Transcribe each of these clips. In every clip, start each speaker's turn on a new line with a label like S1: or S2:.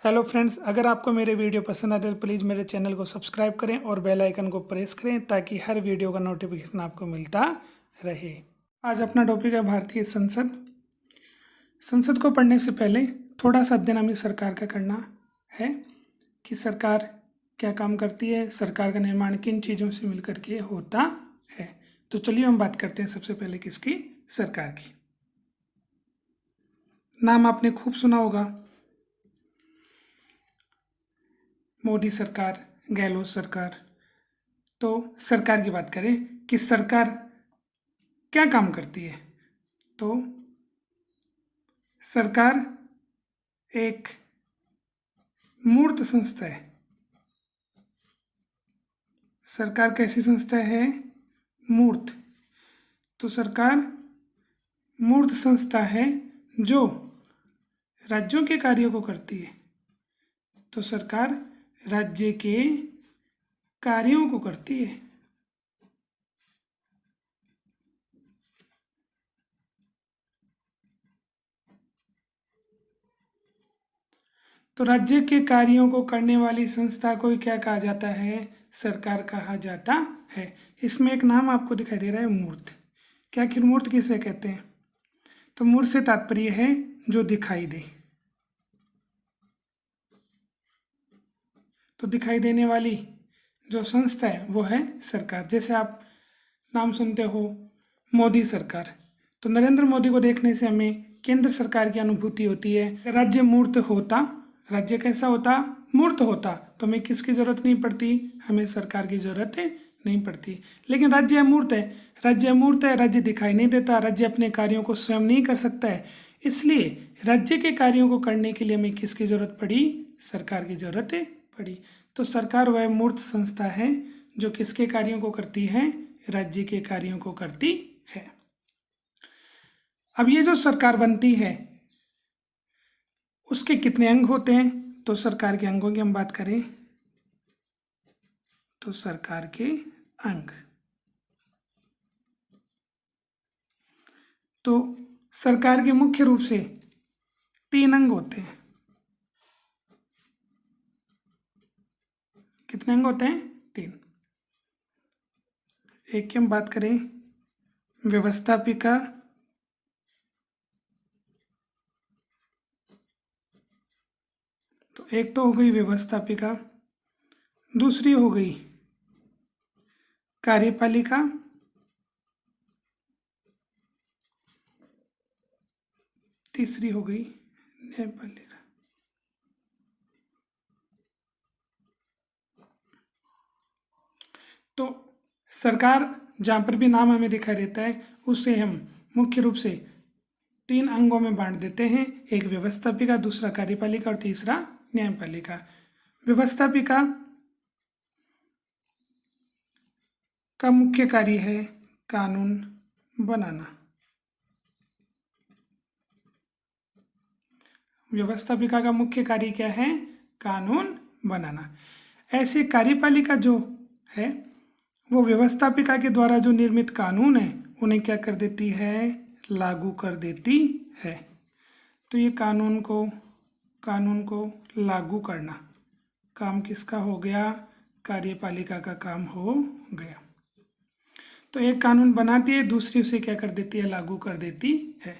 S1: Hello friends, अगर आपको मेरे वीडियो पसंद आते तो प्लीज़ मेरे चैनल को सब्सक्राइब करें और बेल आइकन को प्रेस करें ताकि हर वीडियो का नोटिफिकेशन आपको मिलता रहे। आज अपना टॉपिक है भारतीय संसद। संसद को पढ़ने से पहले थोड़ा सा अध्ययन हमें सरकार का करना है कि सरकार क्या काम करती है, सरकार का निर्माण किन चीज़ों से मिलकर के होता है। तो चलिए हम बात करते हैं सबसे पहले किसकी, सरकार की। नाम आपने खूब सुना होगा, मोदी सरकार, गहलोत सरकार। तो सरकार की बात करें कि सरकार क्या काम करती है, तो सरकार एक मूर्त संस्था है। सरकार कैसी संस्था है? मूर्त। तो सरकार मूर्त संस्था है जो राज्यों के कार्यों को करती है। तो सरकार राज्य के कार्यों को करती है। तो राज्य के कार्यों को करने वाली संस्था को क्या कहा जाता है? सरकार कहा जाता है। इसमें एक नाम आपको दिखाई दे रहा है, मूर्त। क्या आखिर मूर्त किसे कहते हैं? तो मूर्त से तात्पर्य है जो दिखाई दे। तो दिखाई देने वाली जो संस्था है वो है सरकार। जैसे आप नाम सुनते हो मोदी सरकार, तो नरेंद्र मोदी को देखने से हमें केंद्र सरकार की अनुभूति होती है। राज्य मूर्त होता, राज्य कैसा होता? मूर्त होता, तो हमें किसकी जरूरत नहीं पड़ती? हमें सरकार की जरूरत नहीं पड़ती। लेकिन राज्य अमूर्त है, राज्य अमूर्त है, राज्य दिखाई नहीं देता, राज्य अपने कार्यों को स्वयं नहीं कर सकता है। इसलिए राज्य के कार्यों को करने के लिए हमें किसकी जरूरत पड़ी? सरकार की जरूरत पड़ी। तो सरकार वह मूर्त संस्था है जो किसके कार्यों को करती है? राज्य के कार्यों को करती है। अब ये जो सरकार बनती है उसके कितने अंग होते हैं? तो सरकार के अंगों की हम बात करें तो सरकार के अंग, तो सरकार के मुख्य रूप से 3 अंग होते हैं। कितने अंग होते हैं? 3। एक की हम बात करें व्यवस्थापिका, तो एक तो हो गई व्यवस्थापिका, दूसरी हो गई कार्यपालिका, तीसरी हो गई न्यायपालिका। तो सरकार जहाँ पर भी नाम हमें दिखाई देता है उसे हम मुख्य रूप से 3 अंगों में बांट देते हैं। एक व्यवस्थापिका, दूसरा कार्यपालिका और तीसरा न्यायपालिका। व्यवस्थापिका का मुख्य कार्य है कानून बनाना। व्यवस्थापिका का मुख्य कार्य क्या है? कानून बनाना। ऐसे कार्यपालिका जो है वो व्यवस्थापिका के द्वारा जो निर्मित कानून है उन्हें क्या कर देती है? लागू कर देती है। तो ये कानून को लागू करना काम किसका हो गया? कार्यपालिका का काम हो गया। तो एक कानून बनाती है, दूसरी उसे क्या कर देती है? लागू कर देती है।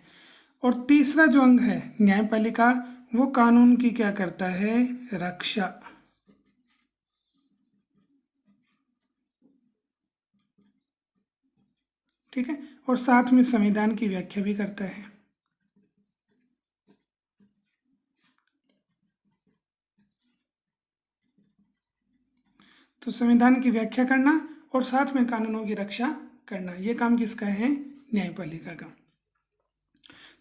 S1: और तीसरा जो अंग है न्यायपालिका, वो कानून की क्या करता है? रक्षा। ठीक है, और साथ में संविधान की व्याख्या भी करता है। तो संविधान की व्याख्या करना और साथ में कानूनों की रक्षा करना, ये काम किसका है? न्यायपालिका का।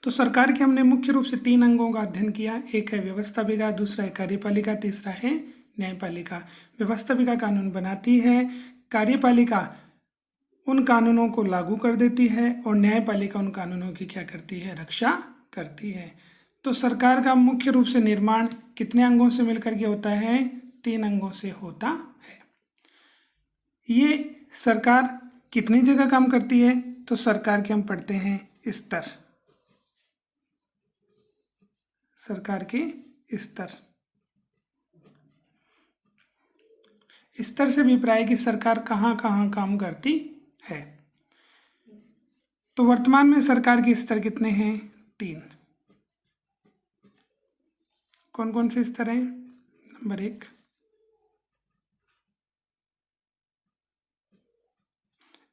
S1: तो सरकार के हमने मुख्य रूप से 3 अंगों का अध्ययन किया। एक है व्यवस्थापिका, दूसरा है कार्यपालिका, तीसरा है न्यायपालिका। व्यवस्थापिका कानून बनाती है, कार्यपालिका उन कानूनों को लागू कर देती है और न्यायपालिका उन कानूनों की क्या करती है? रक्षा करती है। तो सरकार का मुख्य रूप से निर्माण कितने अंगों से मिलकर के होता है? 3 अंगों से होता है। ये सरकार कितनी जगह काम करती है? तो सरकार के हम पढ़ते हैं स्तर। सरकार के स्तर, स्तर से अभिप्राय कि सरकार कहाँ कहाँ काम करती है। तो वर्तमान में सरकार के स्तर कितने हैं? 3। कौन कौन से स्तर हैं? नंबर 1,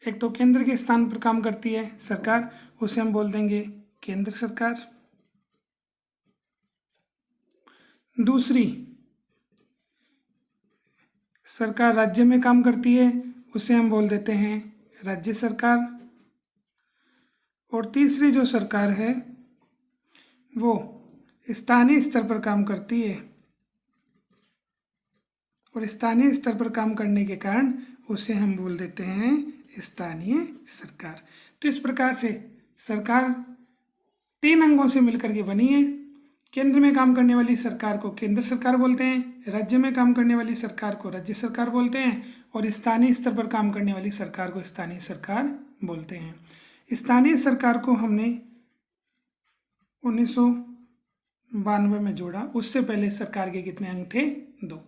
S1: एक तो केंद्र के स्थान पर काम करती है सरकार, उसे हम बोल देंगे केंद्र सरकार। दूसरी, सरकार राज्य में काम करती है, उसे हम बोल देते हैं राज्य सरकार। और तीसरी जो सरकार है वो स्थानीय स्तर पर काम करती है, और स्थानीय स्तर पर काम करने के कारण उसे हम बोल देते हैं स्थानीय सरकार। तो इस प्रकार से सरकार 3 अंगों से मिलकर के बनी है। केंद्र में काम करने वाली सरकार को केंद्र सरकार बोलते हैं, राज्य में काम करने वाली सरकार को राज्य सरकार बोलते हैं, और स्थानीय स्तर पर काम करने वाली सरकार को स्थानीय सरकार बोलते हैं। स्थानीय सरकार को हमने 1992 में जोड़ा, उससे पहले सरकार के कितने अंग थे? 2।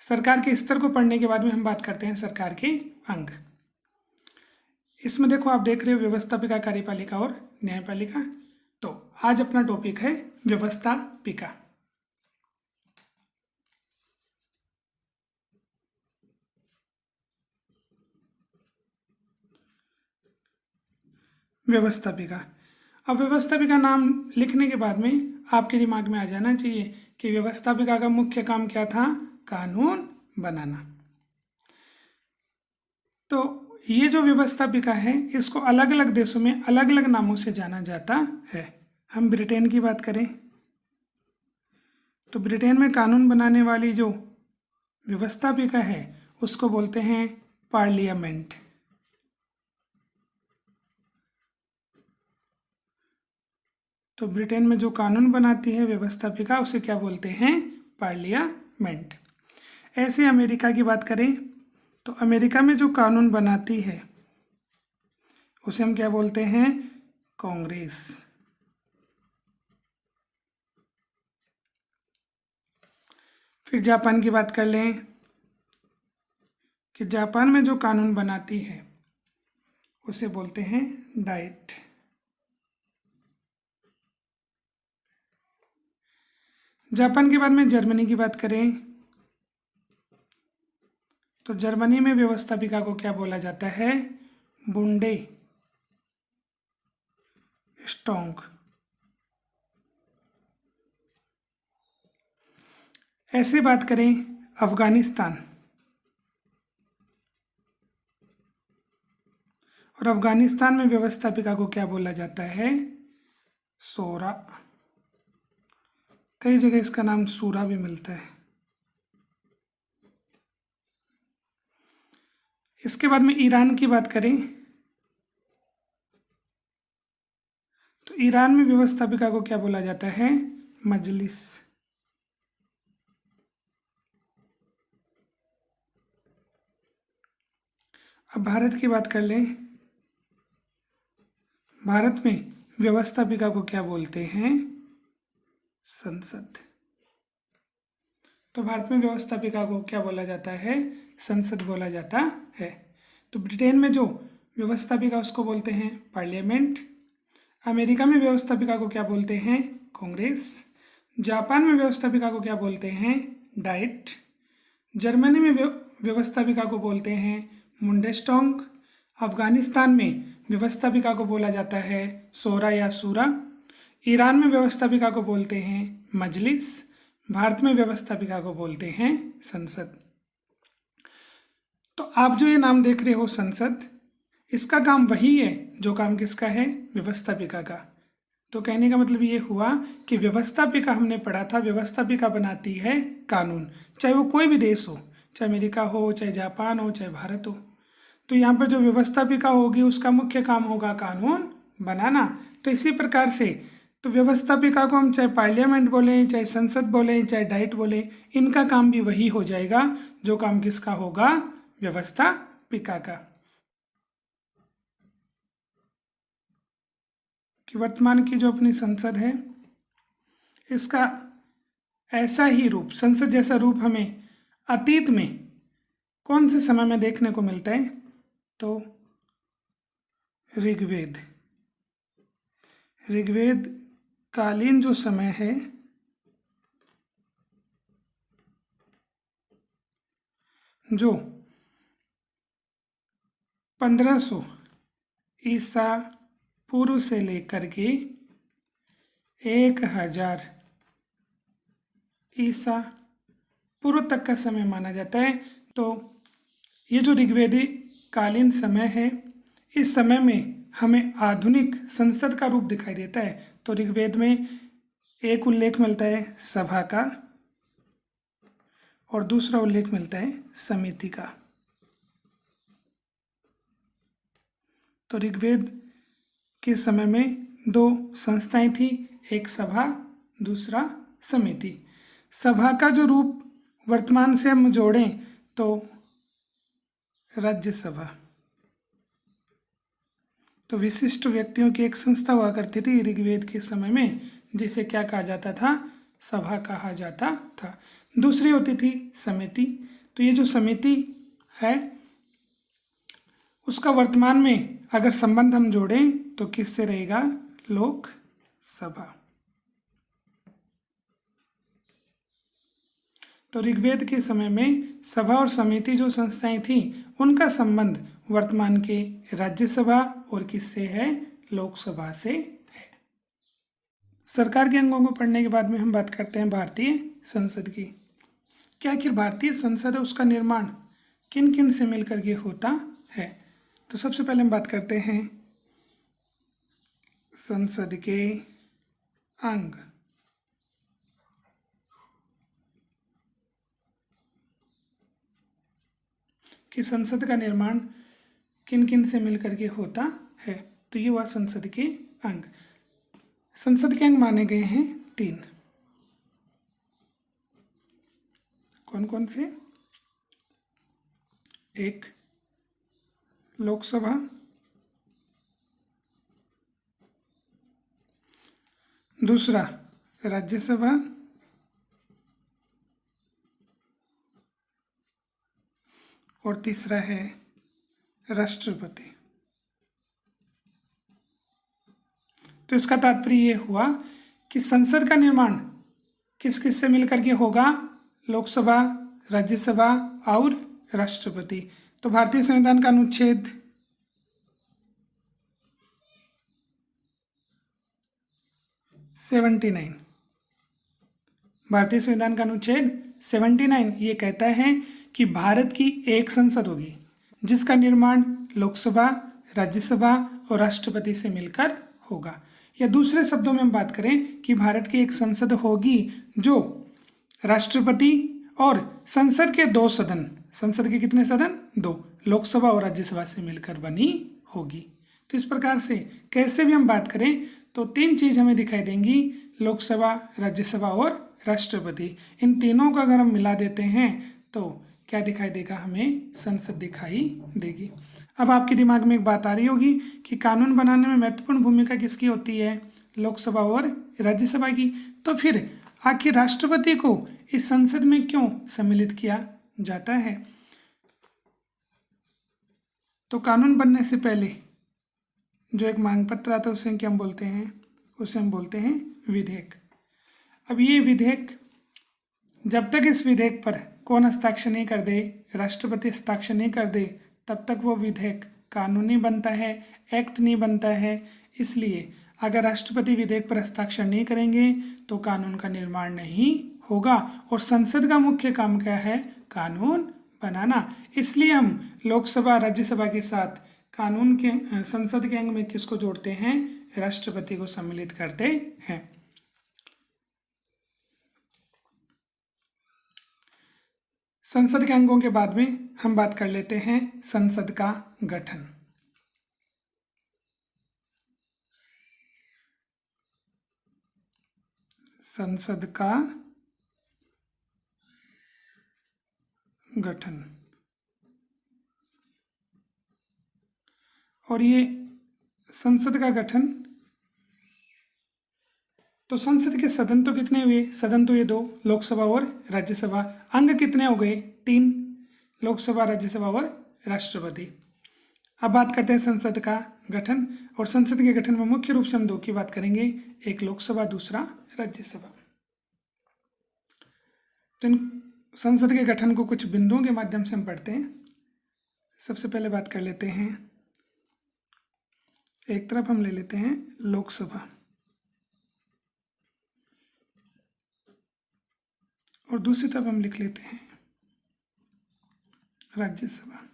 S1: सरकार के स्तर को पढ़ने के बाद में हम बात करते हैं सरकार के अंग। इसमें देखो, आप देख रहे हो व्यवस्थापिका, कार्यपालिका और न्यायपालिका। तो आज अपना टॉपिक है व्यवस्थापिका। व्यवस्थापिका। अब व्यवस्थापिका नाम लिखने के बाद में आपके दिमाग में आ जाना चाहिए कि व्यवस्थापिका का मुख्य काम क्या था? कानून बनाना। तो ये जो व्यवस्थापिका है इसको अलग अलग देशों में अलग अलग नामों से जाना जाता है। हम ब्रिटेन की बात करें तो ब्रिटेन में कानून बनाने वाली जो व्यवस्थापिका है उसको बोलते हैं पार्लियामेंट। तो ब्रिटेन में जो कानून बनाती है व्यवस्थापिका उसे क्या बोलते हैं? पार्लियामेंट। ऐसे अमेरिका की बात करें तो अमेरिका में जो कानून बनाती है उसे हम क्या बोलते हैं? कांग्रेस। फिर जापान की बात कर लें कि जापान में जो कानून बनाती है उसे बोलते हैं डाइट। जापान के बाद में जर्मनी की बात करें तो जर्मनी में व्यवस्थापिका को क्या बोला जाता है? बुंडे स्टोंग। ऐसे बात करें अफगानिस्तान, और अफगानिस्तान में व्यवस्थापिका को क्या बोला जाता है? सोरा। कई जगह इसका नाम सूरा भी मिलता है। इसके बाद में ईरान की बात करें तो ईरान में व्यवस्थापिका को क्या बोला जाता है? मजलिस। अब भारत की बात कर लें। भारत में व्यवस्थापिका को क्या बोलते हैं? संसद। तो भारत में व्यवस्थापिका को क्या बोला जाता है? संसद बोला जाता है। तो ब्रिटेन में जो व्यवस्थापिका उसको बोलते हैं पार्लियामेंट। अमेरिका में व्यवस्थापिका को क्या बोलते हैं? कांग्रेस। जापान में व्यवस्थापिका को क्या बोलते हैं? डाइट। जर्मनी में व्यवस्थापिका को बोलते हैं मुंडेस्टोंग। अफगानिस्तान में व्यवस्थापिका को बोला जाता है सोरा या सूरा। ईरान में व्यवस्थापिका को बोलते हैं मजलिस। भारत में व्यवस्थापिका को बोलते हैं संसद। तो आप जो ये नाम देख रहे हो संसद, इसका काम वही है जो काम किसका है? व्यवस्थापिका का। तो कहने का मतलब ये हुआ कि व्यवस्थापिका हमने पढ़ा था, व्यवस्थापिका बनाती है कानून, चाहे वो कोई भी देश हो, चाहे अमेरिका हो, चाहे जापान हो, चाहे भारत हो। तो यहाँ पर जो व्यवस्थापिका होगी उसका मुख्य काम होगा कानून बनाना। तो इसी प्रकार से तो व्यवस्थापिका को हम चाहे पार्लियामेंट बोलें, चाहे संसद बोलें, चाहे डाइट बोलें, इनका काम भी वही हो जाएगा जो काम किसका होगा? व्यवस्थापिका का। कि वर्तमान की जो अपनी संसद है इसका ऐसा ही रूप, संसद जैसा रूप हमें अतीत में कौन से समय में देखने को मिलता है? तो ऋग्वेद। ऋग्वेद कालीन जो समय है जो 1500 ईसा पूर्व से लेकर के 1000 ईसा पूर्व तक का समय माना जाता है। तो ये जो ऋग्वेदी कालीन समय है, इस समय में हमें आधुनिक संसद का रूप दिखाई देता है। तो ऋग्वेद में एक उल्लेख मिलता है सभा का और दूसरा उल्लेख मिलता है समिति का। तो ऋग्वेद के समय में दो संस्थाएं थी, एक सभा, दूसरा समिति। सभा का जो रूप वर्तमान से हम जोड़ें तो राज्यसभा। तो विशिष्ट व्यक्तियों की एक संस्था हुआ करती थी ऋग्वेद के समय में, जिसे क्या कहा जाता था? सभा कहा जाता था। दूसरी होती थी समिति। तो ये जो समिति है उसका वर्तमान में अगर संबंध हम जोड़ें तो किससे रहेगा? लोकसभा। तो ऋग्वेद के समय में सभा और समिति जो संस्थाएं थीं उनका संबंध वर्तमान के राज्यसभा और किससे है? लोकसभा से है। सरकार के अंगों को पढ़ने के बाद में हम बात करते हैं भारतीय संसद की। क्या आखिर भारतीय संसद है उसका निर्माण किन किन से मिलकर के होता है? तो सबसे पहले हम बात करते हैं संसद के अंग। कि संसद का निर्माण किन किन से मिलकर के होता है। तो ये हुआ संसद के अंग। संसद के अंग माने गए हैं 3। कौन कौन से? एक लोकसभा, दूसरा राज्यसभा और तीसरा है राष्ट्रपति। तो इसका तात्पर्य ये हुआ कि संसद का निर्माण किस किस से मिलकर के होगा? लोकसभा, राज्यसभा और राष्ट्रपति। तो भारतीय संविधान का अनुच्छेद 79, भारतीय संविधान का अनुच्छेद 79 ये कहता है कि भारत की एक संसद होगी जिसका निर्माण लोकसभा, राज्यसभा और राष्ट्रपति से मिलकर होगा। या दूसरे शब्दों में हम बात करें कि भारत की एक संसद होगी जो राष्ट्रपति और संसद के 2 सदन, संसद के कितने सदन? 2, लोकसभा और राज्यसभा से मिलकर बनी होगी। तो इस प्रकार से कैसे भी हम बात करें तो 3 चीज़ हमें दिखाई देंगी, लोकसभा, राज्यसभा और राष्ट्रपति। इन तीनों को अगर हम मिला देते हैं तो क्या दिखाई देगा? हमें संसद दिखाई देगी। अब आपके दिमाग में एक बात आ रही होगी कि कानून बनाने में महत्वपूर्ण भूमिका किसकी होती है? लोकसभा और राज्यसभा की। तो फिर आखिर राष्ट्रपति को इस संसद में क्यों सम्मिलित किया जाता है? तो कानून बनने से पहले जो एक मांग पत्र आता है उसे क्या हम बोलते हैं? उसे हम बोलते हैं विधेयक। अब ये विधेयक, जब तक इस विधेयक पर कौन हस्ताक्षर नहीं कर दे, राष्ट्रपति हस्ताक्षर नहीं कर दे, तब तक वो विधेयक कानूनी बनता है, एक्ट नहीं बनता है। इसलिए अगर राष्ट्रपति विधेयक पर हस्ताक्षर नहीं करेंगे तो कानून का निर्माण नहीं होगा। और संसद का मुख्य काम क्या है? कानून बनाना। इसलिए हम लोकसभा, राज्यसभा के साथ कानून के संसद के अंग में किसको जोड़ते हैं? राष्ट्रपति को सम्मिलित करते हैं। संसद के अंगों के बाद में हम बात कर लेते हैं संसद का गठन। संसद का गठन। और ये संसद का गठन, तो संसद के सदन तो कितने हुए? सदन तो ये 2, लोकसभा और राज्यसभा। अंग कितने हो गए? 3 लोकसभा, राज्यसभा और राष्ट्रपति। अब बात करते हैं संसद का गठन, और संसद के गठन में मुख्य रूप से हम 2 की बात करेंगे, एक लोकसभा, दूसरा राज्यसभा। तो इन संसद के गठन को कुछ बिंदुओं के माध्यम से हम पढ़ते हैं। सबसे पहले बात कर लेते हैं, एक तरफ हम ले लेते हैं लोकसभा और दूसरी तरफ हम लिख लेते हैं राज्यसभा।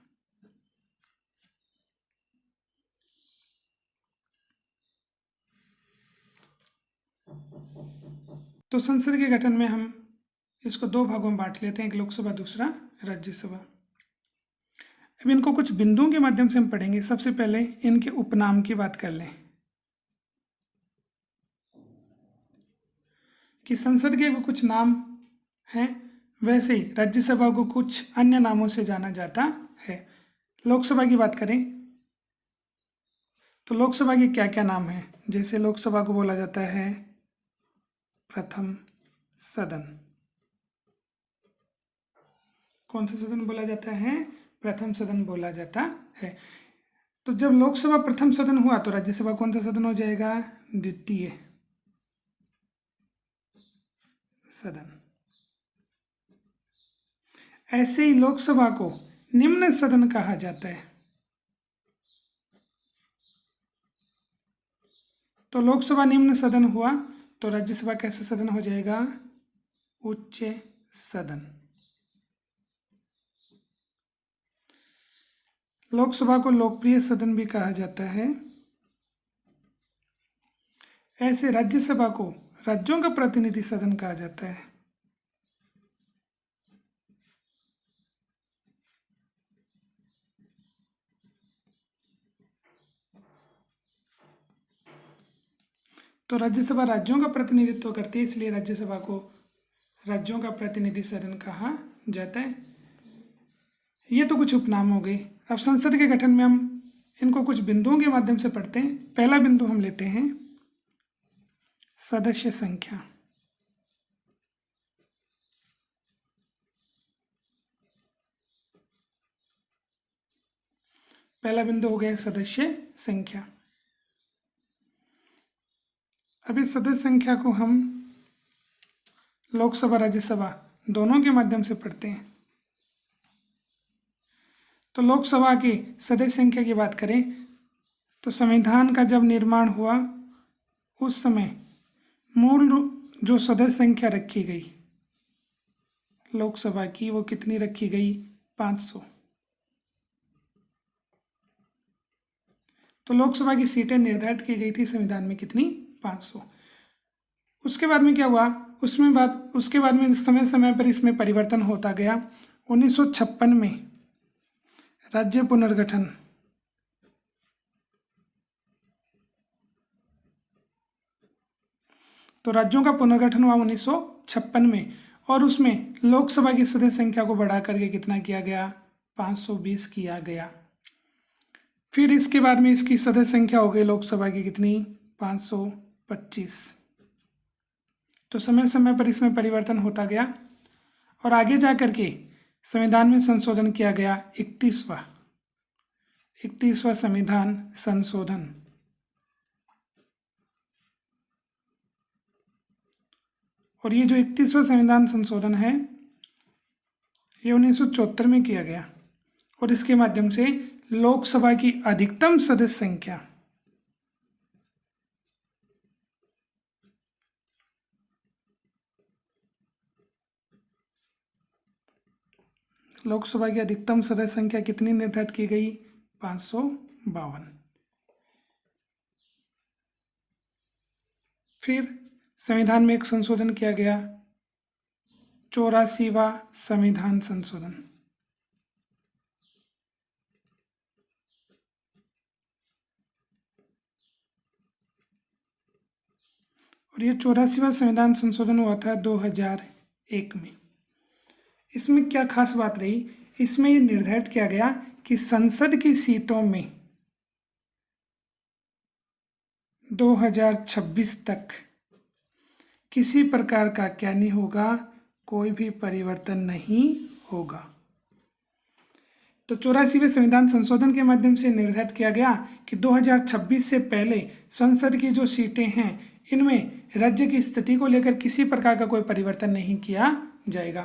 S1: तो संसद के गठन में हम इसको 2 भागों में बांट लेते हैं, एक लोकसभा, दूसरा राज्यसभा। अब इनको कुछ बिंदुओं के माध्यम से हम पढ़ेंगे। सबसे पहले इनके उपनाम की बात कर लें कि संसद के कुछ नाम हैं, वैसे ही राज्यसभा को कुछ अन्य नामों से जाना जाता है। लोकसभा की बात करें तो लोकसभा के क्या क्या नाम हैं, जैसे लोकसभा को बोला जाता है प्रथम सदन। कौन सा सदन बोला जाता है? प्रथम सदन बोला जाता है। तो जब लोकसभा प्रथम सदन हुआ तो राज्यसभा कौन सा सदन हो जाएगा? द्वितीय सदन। ऐसे ही लोकसभा को निम्न सदन कहा जाता है। तो लोकसभा निम्न सदन हुआ तो राज्यसभा कैसा सदन हो जाएगा? उच्च सदन। लोकसभा को लोकप्रिय सदन भी कहा जाता है। ऐसे राज्यसभा को राज्यों का प्रतिनिधि सदन कहा जाता है। तो राज्यसभा राज्यों का प्रतिनिधित्व करती है, इसलिए राज्यसभा को राज्यों का प्रतिनिधि सदन कहा जाता है। ये तो कुछ उपनाम हो गए। अब संसद के गठन में हम इनको कुछ बिंदुओं के माध्यम से पढ़ते हैं। पहला बिंदु हम लेते हैं सदस्य संख्या। पहला बिंदु हो गया सदस्य संख्या। अब इस सदस्य संख्या को हम लोकसभा राज्यसभा दोनों के माध्यम से पढ़ते हैं। तो लोकसभा की सदस्य संख्या की बात करें तो संविधान का जब निर्माण हुआ उस समय मूल जो सदस्य संख्या रखी गई लोकसभा की, वो कितनी रखी गई? 500। तो लोकसभा की सीटें निर्धारित की गई थी संविधान में, कितनी? 500। उसके बाद में क्या हुआ? उसके बाद में समय समय पर इसमें परिवर्तन होता गया। 1956 में राज्य पुनर्गठन, तो राज्यों का पुनर्गठन हुआ 1956 में, और उसमें लोकसभा की सदस्य संख्या को बढ़ा करके कितना किया गया? 520 किया गया। फिर इसके बाद में इसकी सदस्य संख्या हो गई लोकसभा की कितनी? 525। तो समय समय पर इसमें परिवर्तन होता गया और आगे जा करके संविधान में संशोधन किया गया। 31वां संविधान संशोधन। और ये जो 31वां संविधान संशोधन है ये 1974 में किया गया, और इसके माध्यम से लोकसभा की अधिकतम सदस्य संख्या सदस्य संख्या कितनी निर्धारित की गई? 552। फिर संविधान में एक संशोधन किया गया, 84वां संविधान संशोधन। और ये 84वां संविधान संशोधन हुआ था 2001 में। इसमें क्या खास बात रही? इसमें ये निर्धारित किया गया कि संसद की सीटों में 2026 तक किसी प्रकार का क्या नहीं होगा? कोई भी परिवर्तन नहीं होगा। तो 84वें संविधान संशोधन के माध्यम से निर्धारित किया गया कि 2026 से पहले संसद की जो सीटें हैं इनमें राज्य की स्थिति को लेकर किसी प्रकार का कोई परिवर्तन नहीं किया जाएगा।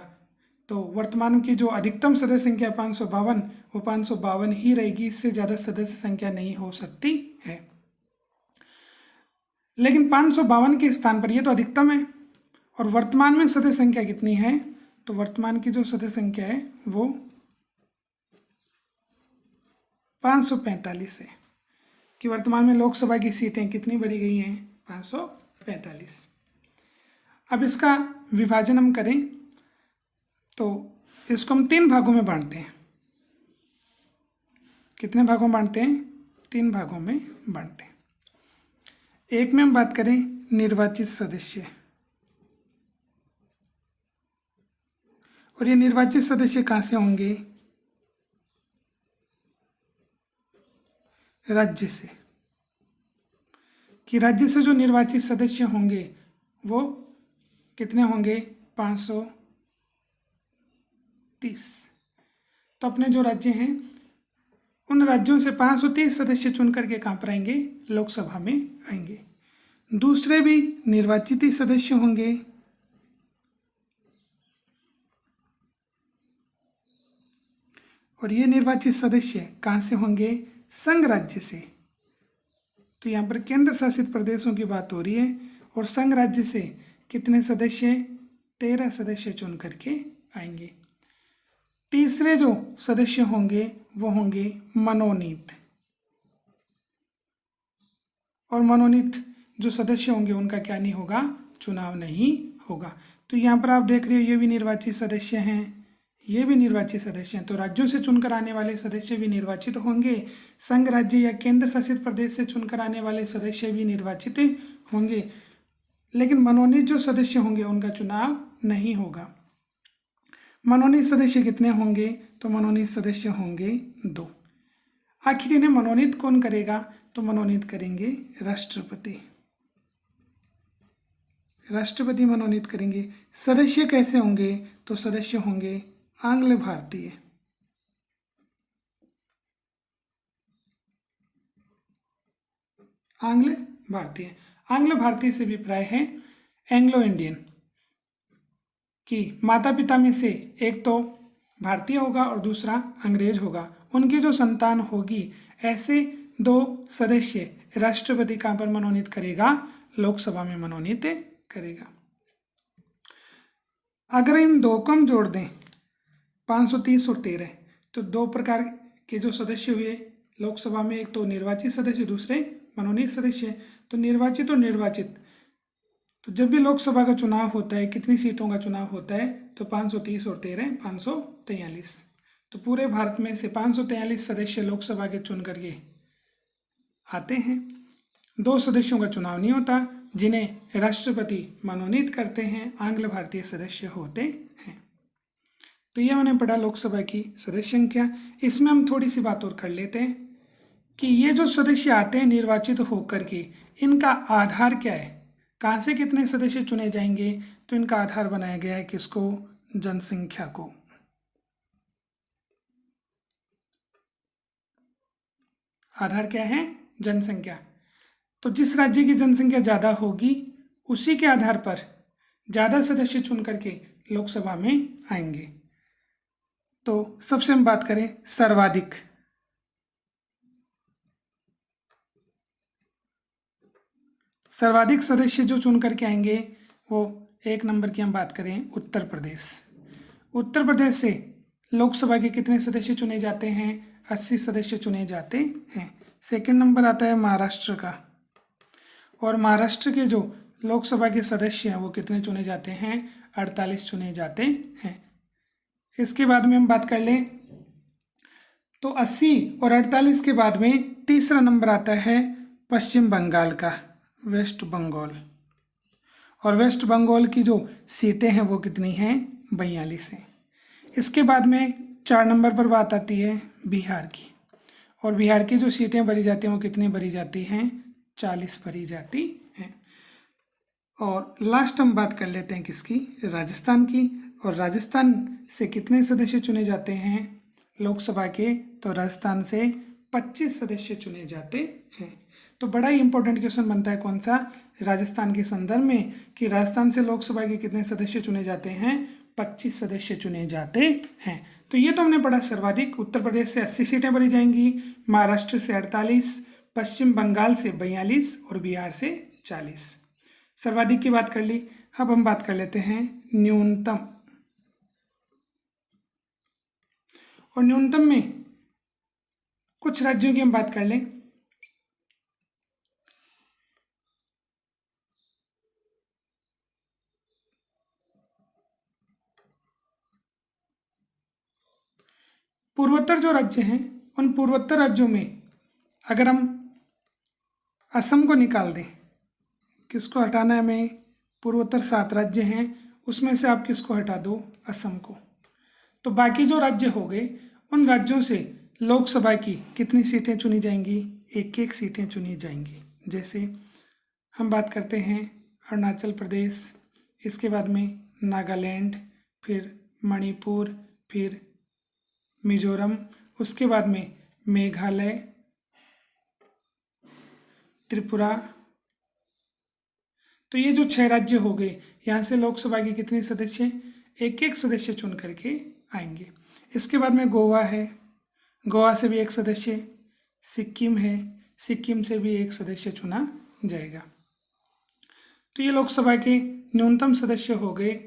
S1: तो वर्तमान की जो अधिकतम सदस्य संख्या 552 वो 552 ही रहेगी, इससे ज़्यादा सदस्य संख्या नहीं हो सकती है। लेकिन 552 के स्थान पर, ये तो अधिकतम है, और वर्तमान में सदस्य संख्या कितनी है, तो वर्तमान की जो सदस्य संख्या है वो 545 है। कि वर्तमान में लोकसभा की सीटें कितनी बढ़ी गई हैं, 545। अब इसका विभाजन हम करें तो इसको हम 3 भागों में बांटते हैं। कितने भागों में बांटते हैं, 3 भागों में बांटते हैं। एक में हम बात करें निर्वाचित सदस्य, और ये निर्वाचित सदस्य कहाँ से होंगे, राज्य से। कि राज्य से जो निर्वाचित सदस्य होंगे वो कितने होंगे, 530। तो अपने जो राज्य हैं उन राज्यों से 530 सदस्य चुन करके कहाँ पर आएंगे, लोकसभा में आएंगे। दूसरे भी निर्वाचित ही सदस्य होंगे, और ये निर्वाचित सदस्य कहाँ से होंगे, संघ राज्य से। तो यहाँ पर केंद्र शासित प्रदेशों की बात हो रही है, और संघ राज्य से कितने सदस्य, 13 सदस्य चुन करके आएंगे। तीसरे जो सदस्य होंगे वो होंगे मनोनीत, और मनोनीत जो सदस्य होंगे उनका क्या नहीं होगा, चुनाव नहीं होगा। तो यहाँ पर आप देख रहे हो ये भी निर्वाचित सदस्य हैं, ये भी निर्वाचित सदस्य हैं। तो राज्यों से चुनकर आने वाले सदस्य भी निर्वाचित होंगे, संघ राज्य या केंद्र शासित प्रदेश से चुनकर आने वाले सदस्य भी निर्वाचित होंगे, लेकिन मनोनीत जो सदस्य होंगे उनका चुनाव नहीं होगा। मनोनीत सदस्य कितने होंगे, तो मनोनीत सदस्य होंगे 2। आखिर इन्हें मनोनीत कौन करेगा, तो मनोनीत करेंगे राष्ट्रपति। राष्ट्रपति मनोनीत करेंगे। सदस्य कैसे होंगे, तो सदस्य होंगे आंग्ल भारतीय। आंग्ल भारतीय, आंग्ल भारतीय से भी प्राय है एंग्लो इंडियन, कि माता पिता में से एक तो भारतीय होगा और दूसरा अंग्रेज होगा, उनकी जो संतान होगी, ऐसे 2 सदस्य राष्ट्रपति कहाँ पर मनोनीत करेगा, लोकसभा में मनोनीत करेगा। अगर इन 2 को हम जोड़ दें, 530 और 13, तो 2 प्रकार के जो सदस्य हुए लोकसभा में, एक तो निर्वाचित सदस्य, दूसरे मनोनीत सदस्य। तो निर्वाचित और निर्वाचित, तो जब भी लोकसभा का चुनाव होता है, कितनी सीटों का चुनाव होता है, तो 530 और 13 543। तो पूरे भारत में से 543 सदस्य लोकसभा के चुन करके आते हैं। 2 सदस्यों का चुनाव नहीं होता, जिन्हें राष्ट्रपति मनोनीत करते हैं, आंग्ल भारतीय सदस्य होते हैं। तो ये मैंने पढ़ा लोकसभा की सदस्य संख्या। इसमें हम थोड़ी सी बात और कर लेते हैं कि ये जो सदस्य आते हैं निर्वाचित होकर के, इनका आधार क्या है, कहाँ से कितने सदस्य चुने जाएंगे, तो इनका आधार बनाया गया है किसको, जनसंख्या को। आधार क्या है, जनसंख्या। तो जिस राज्य की जनसंख्या ज़्यादा होगी उसी के आधार पर ज़्यादा सदस्य चुन करके लोकसभा में आएंगे। तो सबसे हम बात करें सर्वाधिक, सर्वाधिक सदस्य जो चुन करके आएंगे वो 1 नंबर की हम बात करें उत्तर प्रदेश। उत्तर प्रदेश से लोकसभा के कितने सदस्य चुने जाते हैं, 80 सदस्य चुने जाते हैं। सेकंड नंबर आता है महाराष्ट्र का, और महाराष्ट्र के जो लोकसभा के सदस्य हैं वो कितने चुने जाते हैं, 48 चुने जाते हैं। इसके बाद में हम बात कर लें तो 80 और 48 के बाद में तीसरा नंबर आता है पश्चिम बंगाल का, वेस्ट बंगाल। और वेस्ट बंगाल की जो सीटें हैं वो कितनी हैं, 42 हैं। इसके बाद में 4 नंबर पर बात आती है बिहार की, और बिहार की जो सीटें भरी जाती हैं वो कितनी भरी जाती हैं, 40 भरी जाती हैं। और लास्ट हम बात कर लेते हैं किसकी, राजस्थान की। और राजस्थान से कितने सदस्य चुने जाते हैं लोकसभा के, तो राजस्थान से 25 सदस्य चुने जाते हैं। तो बड़ा ही इंपॉर्टेंट क्वेश्चन बनता है कौन सा, राजस्थान के संदर्भ में, कि राजस्थान से लोकसभा के कितने सदस्य चुने जाते हैं, 25 सदस्य चुने जाते हैं। तो ये तो हमने पढ़ा सर्वाधिक। उत्तर प्रदेश से 80 सीटें भरी जाएंगी, महाराष्ट्र से 48, पश्चिम बंगाल से 42 और बिहार से 40। सर्वाधिक की बात कर ली। अब हम बात कर लेते हैं न्यूनतम। और न्यूनतम में कुछ राज्यों की हम बात कर लें। पूर्वोत्तर जो राज्य हैं, उन पूर्वोत्तर राज्यों में अगर हम असम को निकाल दें, किसको हटाना है हमें, पूर्वोत्तर 7 राज्य हैं, उसमें से आप किसको हटा दो, असम को। तो बाकी जो राज्य हो गए, उन राज्यों से लोकसभा की कितनी सीटें चुनी जाएंगी, 1-1 सीटें चुनी जाएंगी। जैसे हम बात करते हैं अरुणाचल प्रदेश, इसके बाद में नागालैंड, फिर मणिपुर, फिर मिजोरम, उसके बाद में मेघालय, त्रिपुरा। तो ये जो 6 राज्य हो गए, यहाँ से लोकसभा के कितने सदस्य, 1-1 सदस्य चुन करके आएंगे। इसके बाद में गोवा है, गोवा से भी 1 सदस्य, सिक्किम है, सिक्किम से भी 1 सदस्य चुना जाएगा। तो ये लोकसभा के न्यूनतम सदस्य हो गए।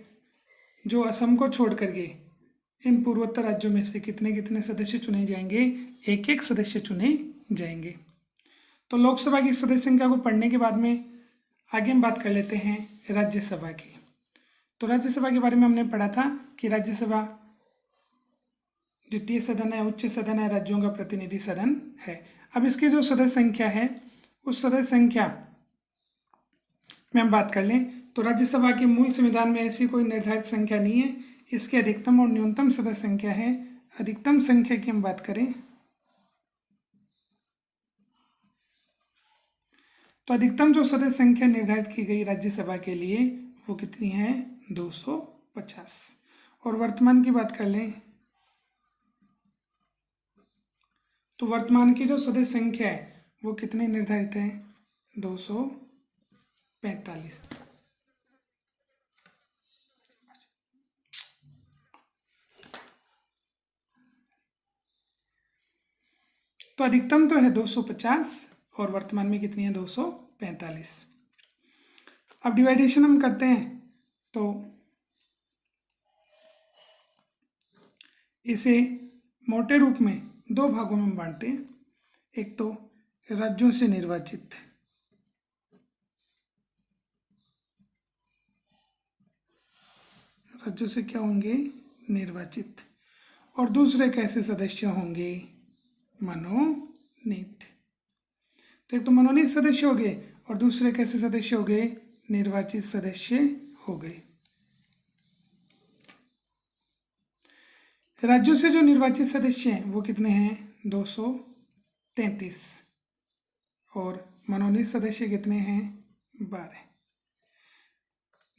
S1: जो असम को छोड़ करके इन पूर्वोत्तर राज्यों में से कितने कितने सदस्य चुने जाएंगे, 1-1 सदस्य चुने जाएंगे। तो लोकसभा की सदस्य संख्या को पढ़ने के बाद में आगे हम बात कर लेते हैं राज्यसभा की। तो राज्यसभा के बारे में हमने पढ़ा था कि राज्यसभा द्वितीय सदन है, उच्च सदन है, राज्यों का प्रतिनिधि सदन है। अब इसकी जो सदस्य संख्या है, उस सदस्य संख्या में हम बात कर लें तो राज्यसभा के मूल संविधान में ऐसी कोई निर्धारित संख्या नहीं है। इसकी अधिकतम और न्यूनतम सदस्य संख्या है। अधिकतम संख्या की हम बात करें तो अधिकतम जो सदस्य संख्या निर्धारित की गई राज्यसभा के लिए वो कितनी है, 250। और वर्तमान की बात कर लें तो वर्तमान की जो सदस्य संख्या है वो कितनी निर्धारित है, 245। तो अधिकतम तो है 250 और वर्तमान में कितनी है, 245। अब डिवाइडेशन हम करते हैं तो इसे मोटे रूप में 2 भागों में बांटते हैं। एक तो राज्यों से निर्वाचित, राज्यों से क्या होंगे, निर्वाचित, और दूसरे कैसे सदस्य होंगे, मनोनीत। तो एक तो मनोनीत सदस्य हो गए और दूसरे कैसे सदस्य हो गए, निर्वाचित सदस्य हो गए। राज्यों से जो निर्वाचित सदस्य हैं वो कितने हैं, 233, और मनोनीत सदस्य कितने हैं, 12।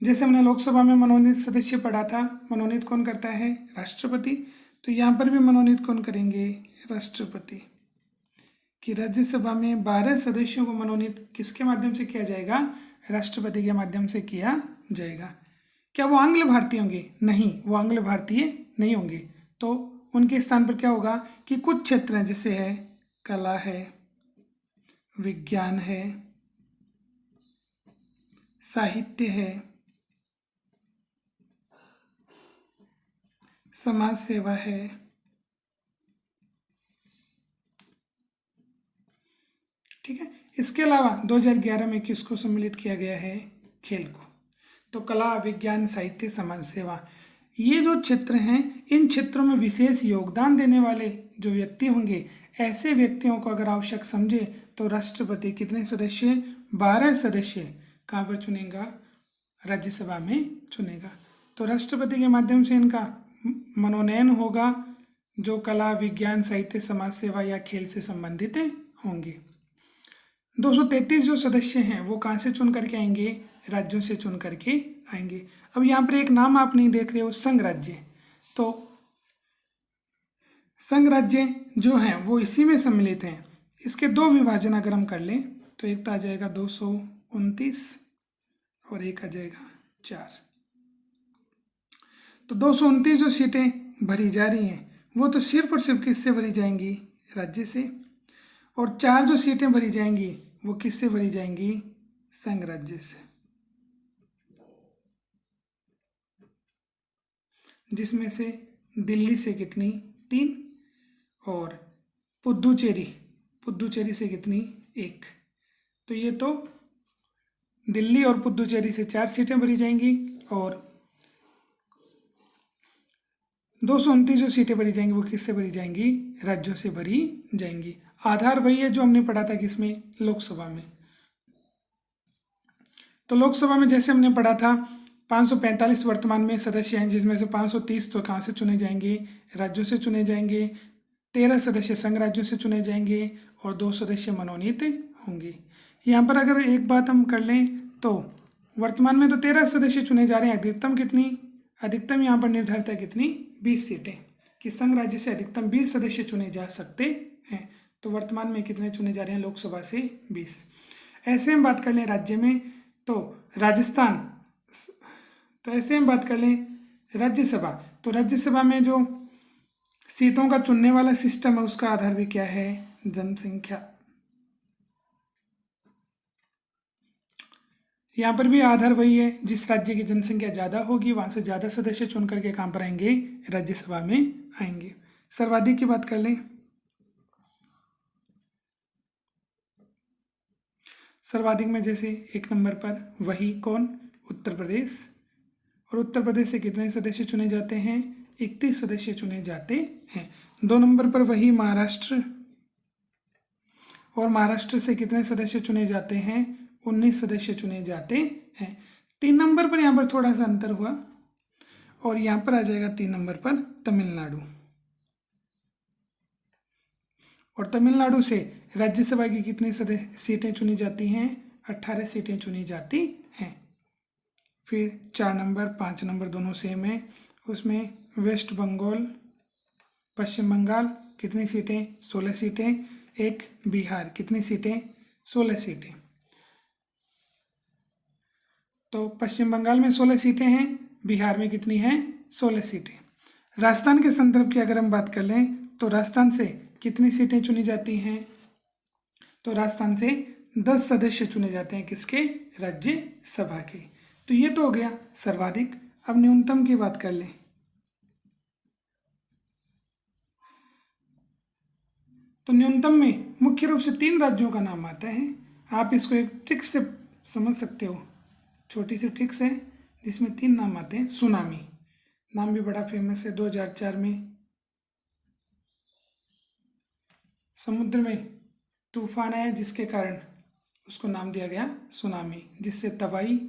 S1: जैसे हमने लोकसभा में मनोनीत सदस्य पढ़ा था, मनोनीत कौन करता है, राष्ट्रपति। तो यहाँ पर भी मनोनीत कौन करेंगे, राष्ट्रपति। कि राज्यसभा में 12 सदस्यों को मनोनीत किसके माध्यम से किया जाएगा, राष्ट्रपति के माध्यम से किया जाएगा। क्या वो आंग्ल भारतीय होंगे, नहीं, वो आंग्ल भारतीय नहीं होंगे। तो उनके स्थान पर क्या होगा कि कुछ क्षेत्र हैं, जैसे है कला है, विज्ञान है, साहित्य है, समाज सेवा है, ठीक है। इसके अलावा 2011 में किसको सम्मिलित किया गया है, खेल को। तो कला, विज्ञान, साहित्य, समाज सेवा, ये जो क्षेत्र हैं, इन क्षेत्रों में विशेष योगदान देने वाले जो व्यक्ति होंगे, ऐसे व्यक्तियों को अगर आवश्यक समझे तो राष्ट्रपति कितने सदस्य, 12 सदस्य कहाँ पर चुनेगा, राज्यसभा में चुनेगा। तो राष्ट्रपति के माध्यम से इनका मनोनयन होगा जो कला, विज्ञान, साहित्य, समाज सेवा या खेल से संबंधित होंगे। 233 जो सदस्य हैं वो कहाँ से चुन करके आएंगे, राज्यों से चुन करके आएंगे। अब यहाँ पर एक नाम आप नहीं देख रहे हो, संघ राज्य। तो संघ राज्य जो हैं वो इसी में सम्मिलित हैं। इसके दो विभाजन अगर हम कर लें तो एक तो आ जाएगा 229 और एक आ जाएगा 4। तो 229 जो सीटें भरी जा रही हैं वो तो सिर्फ और सिर्फ किससे भरी जाएंगी, राज्य से। और 4 जो सीटें भरी जाएंगी वो किससे भरी जाएंगी, संघ राज्य से, जिसमें से दिल्ली से कितनी, 3, और पुद्दुचेरी से कितनी, 1। तो ये तो दिल्ली और पुद्दुचेरी से 4 सीटें भरी जाएंगी और 229 जो सीटें भरी जाएंगी वो किससे भरी जाएंगी, राज्यों से भरी जाएंगी। आधार वही है जो हमने पढ़ा था किसमें, लोकसभा में। तो लोकसभा में जैसे हमने पढ़ा था 545 वर्तमान में सदस्य हैं, जिसमें से 530 तो कहाँ से चुने जाएंगे, राज्यों से चुने जाएंगे, 13 सदस्य संघ राज्यों से चुने जाएंगे और 2 सदस्य मनोनीत होंगे। यहाँ पर अगर एक बात हम कर लें तो वर्तमान में तो 13 सदस्य चुने जा रहे हैं, अधिकतम कितनी, अधिकतम यहाँ पर निर्धारित है कितनी, 20 सीटें, कि संघ राज्य से अधिकतम 20 सदस्य चुने जा सकते हैं। तो वर्तमान में कितने चुने जा रहे हैं, लोकसभा से 20। ऐसे हम बात कर लें राज्य में तो राजस्थान, तो ऐसे हम बात कर लें राज्यसभा, तो राज्यसभा में जो सीटों का चुनने वाला सिस्टम है उसका आधार भी क्या है, जनसंख्या। यहाँ पर भी आधार वही है, जिस राज्य की जनसंख्या ज़्यादा होगी वहाँ से ज़्यादा सदस्य चुन करके कहाँ पर आएंगे, राज्यसभा में आएंगे। सर्वाधिक की बात कर लें, सर्वाधिक में जैसे 1 नंबर पर वही कौन, उत्तर प्रदेश, और उत्तर प्रदेश से कितने सदस्य चुने जाते हैं, 31 सदस्य चुने जाते हैं। 2 नंबर पर वही महाराष्ट्र, और महाराष्ट्र से कितने सदस्य चुने जाते हैं, 19 सदस्य चुने जाते हैं। 3 नंबर पर यहाँ पर थोड़ा सा अंतर हुआ और यहाँ पर आ जाएगा 3 नंबर पर तमिलनाडु, और तमिलनाडु से राज्यसभा की कितनी सीटें चुनी जाती हैं, 18 सीटें चुनी जाती हैं। फिर 4 नंबर 5 नंबर दोनों सेम है, उसमें वेस्ट बंगाल, पश्चिम बंगाल कितनी सीटें, 16 सीटें, एक बिहार कितनी सीटें, 16 सीटें। तो पश्चिम बंगाल में 16 सीटें हैं, बिहार में कितनी हैं, 16 सीटें। राजस्थान के संदर्भ की अगर हम बात कर लें तो राजस्थान से कितनी सीटें चुनी जाती हैं, तो राजस्थान से 10 सदस्य चुने जाते हैं, किसके, राज्यसभा के। तो ये तो हो गया सर्वाधिक। अब न्यूनतम की बात कर लें, तो न्यूनतम में मुख्य रूप से 3 राज्यों का नाम आता है। आप इसको एक ट्रिक से समझ सकते हो, छोटी सी ट्रिक्स है जिसमें 3 नाम आते हैं। सुनामी नाम भी बड़ा फेमस है, 2004 में समुद्र में तूफान आया जिसके कारण उसको नाम दिया गया सुनामी, जिससे तबाही,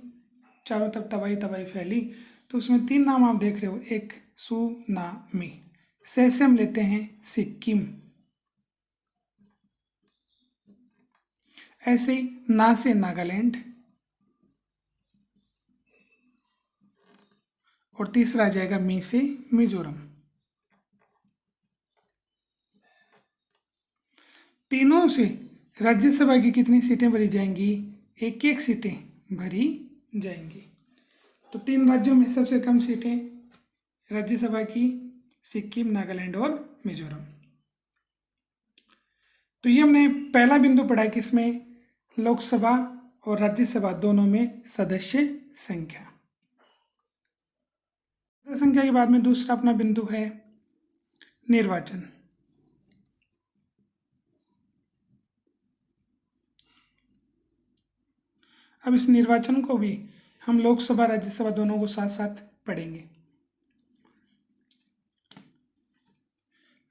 S1: चारों तरफ तबाही तबाही फैली। तो उसमें 3 नाम आप देख रहे हो, एक सुनामी। से हम लेते हैं सिक्किम, ऐसे ही ना से नागालैंड, और तीसरा आ जाएगा मी से मिजोरम। तीनों से राज्यसभा की कितनी सीटें भरी जाएंगी, 1-1 सीटें भरी जाएंगी। तो 3 राज्यों में सबसे कम सीटें राज्यसभा की सिक्किम, नागालैंड और मिजोरम। तो ये हमने पहला बिंदु पढ़ा किसमें, लोकसभा और राज्यसभा दोनों में सदस्य संख्या। संख्या के बाद में दूसरा अपना बिंदु है निर्वाचन। अब इस निर्वाचन को भी हम लोकसभा राज्यसभा दोनों को साथ साथ पढ़ेंगे।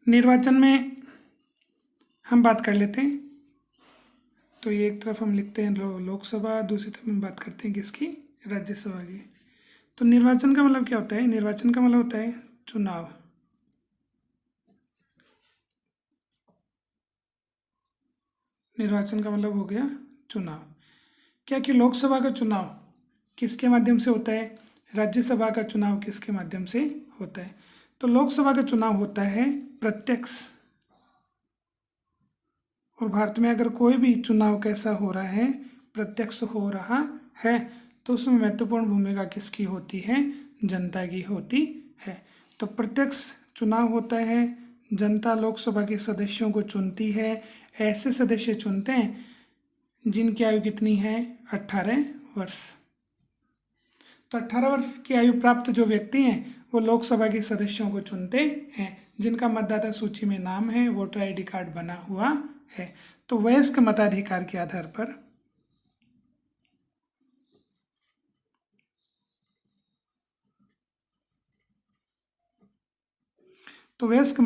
S1: निर्वाचन में हम बात कर लेते हैं, तो ये एक तरफ हम लिखते हैं लोकसभा, दूसरी तरफ हम बात करते हैं किसकी, राज्यसभा की। तो निर्वाचन का मतलब क्या होता है, निर्वाचन का मतलब होता है चुनाव। निर्वाचन का मतलब हो गया चुनाव। क्या कि लोकसभा का चुनाव किसके माध्यम से होता है, राज्यसभा का चुनाव किसके माध्यम से होता है। तो लोकसभा का चुनाव होता है प्रत्यक्ष, और भारत में अगर कोई भी चुनाव कैसा हो रहा है, प्रत्यक्ष हो रहा है, तो उसमें महत्वपूर्ण भूमिका किसकी होती है? जनता की होती है। तो प्रत्यक्ष चुनाव होता है, जनता लोकसभा के सदस्यों को चुनती है। ऐसे सदस्य चुनते हैं जिनकी आयु कितनी है? 18 वर्ष। तो 18 वर्ष की आयु प्राप्त जो व्यक्ति हैं वो लोकसभा के सदस्यों को चुनते हैं, जिनका मतदाता सूची में नाम है, वोटर आईडी कार्ड बना हुआ है। तो वयस्क मताधिकार के आधार पर वयस्क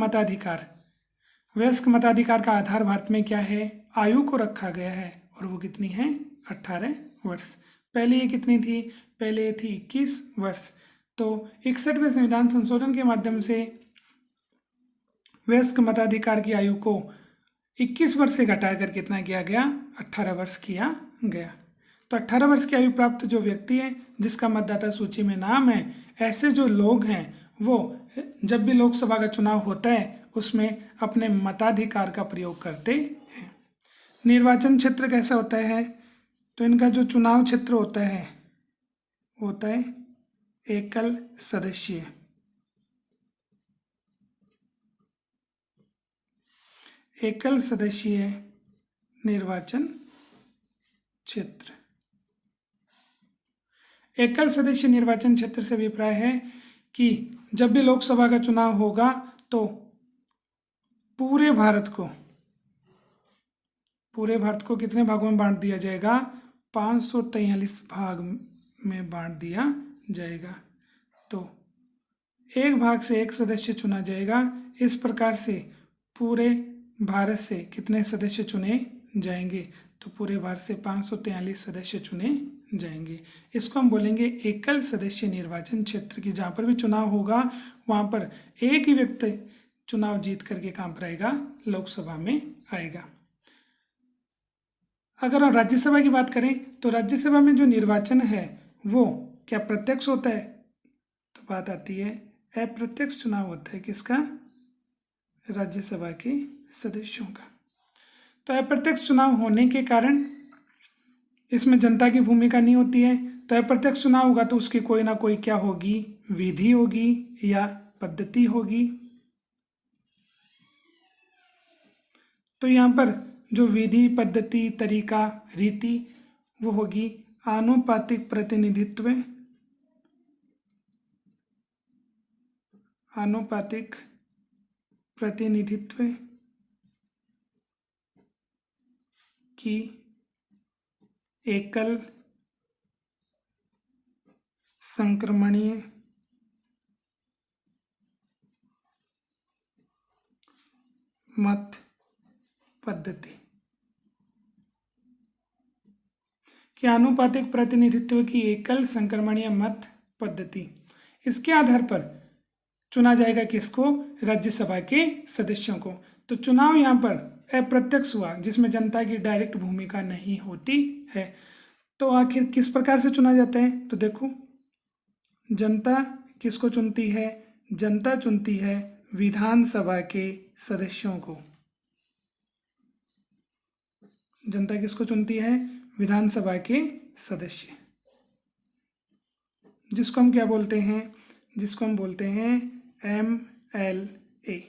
S1: मताधिकार का आधार भारत में क्या है? आयु को रखा गया है, और वो कितनी है? 18 वर्ष। पहले ये कितनी थी? पहले ये थी 21 वर्ष। तो 61वें संविधान संशोधन के माध्यम से वयस्क मताधिकार की आयु को 21 वर्ष से घटाकर कितना किया गया? 18 वर्ष किया गया। तो 18 वर्ष की आयु प्राप्त जो व्यक्ति है, जिसका मतदाता सूची में नाम है, ऐसे जो लोग हैं वो जब भी लोकसभा का चुनाव होता है उसमें अपने मताधिकार का प्रयोग करते हैं। निर्वाचन क्षेत्र कैसा होता है? तो इनका जो चुनाव क्षेत्र होता है एकल सदस्यीय। एकल सदस्यीय निर्वाचन क्षेत्र। एकल सदस्य निर्वाचन क्षेत्र से अभिप्राय है कि जब भी लोकसभा का चुनाव होगा तो पूरे भारत को कितने भागों में बांट दिया जाएगा? 543 भाग में बांट दिया जाएगा। तो एक भाग से एक सदस्य चुना जाएगा। इस प्रकार से पूरे भारत से कितने सदस्य चुने जाएंगे? तो पूरे भारत से 543 सदस्य चुने जाएंगे। इसको हम बोलेंगे एकल सदस्य निर्वाचन क्षेत्र की। जहाँ पर भी चुनाव होगा वहाँ पर एक ही व्यक्ति चुनाव जीत करके कहाँ पर आएगा? लोकसभा में आएगा। अगर हम राज्यसभा की बात करें तो राज्यसभा में जो निर्वाचन है वो क्या प्रत्यक्ष होता है? तो बात आती है अप्रत्यक्ष चुनाव होता है। किसका? राज्यसभा के सदस्यों का। तो अप्रत्यक्ष चुनाव होने के कारण इसमें जनता की भूमिका नहीं होती है। तो अप्रत्यक्ष चुनाव होगा तो उसकी कोई ना कोई क्या होगी? विधि होगी या पद्धति होगी। तो यहाँ पर जो विधि, पद्धति, तरीका, रीति वो होगी आनुपातिक प्रतिनिधित्व। आनुपातिक प्रतिनिधित्व की एकल संक्रमणीय मत पद्धति। कि आनुपातिक प्रतिनिधित्व की एकल संक्रमणीय मत पद्धति, इसके आधार पर चुना जाएगा किसको? राज्यसभा के सदस्यों को। तो चुनाव यहाँ पर अप्रत्यक्ष हुआ, जिसमें जनता की डायरेक्ट भूमिका नहीं होती है। तो आखिर किस प्रकार से चुना जाता है? तो देखो, जनता किसको चुनती है? जनता चुनती है विधानसभा के सदस्यों को। जनता किसको चुनती है? विधानसभा के सदस्य, जिसको हम क्या बोलते हैं? जिसको हम बोलते हैं MLA,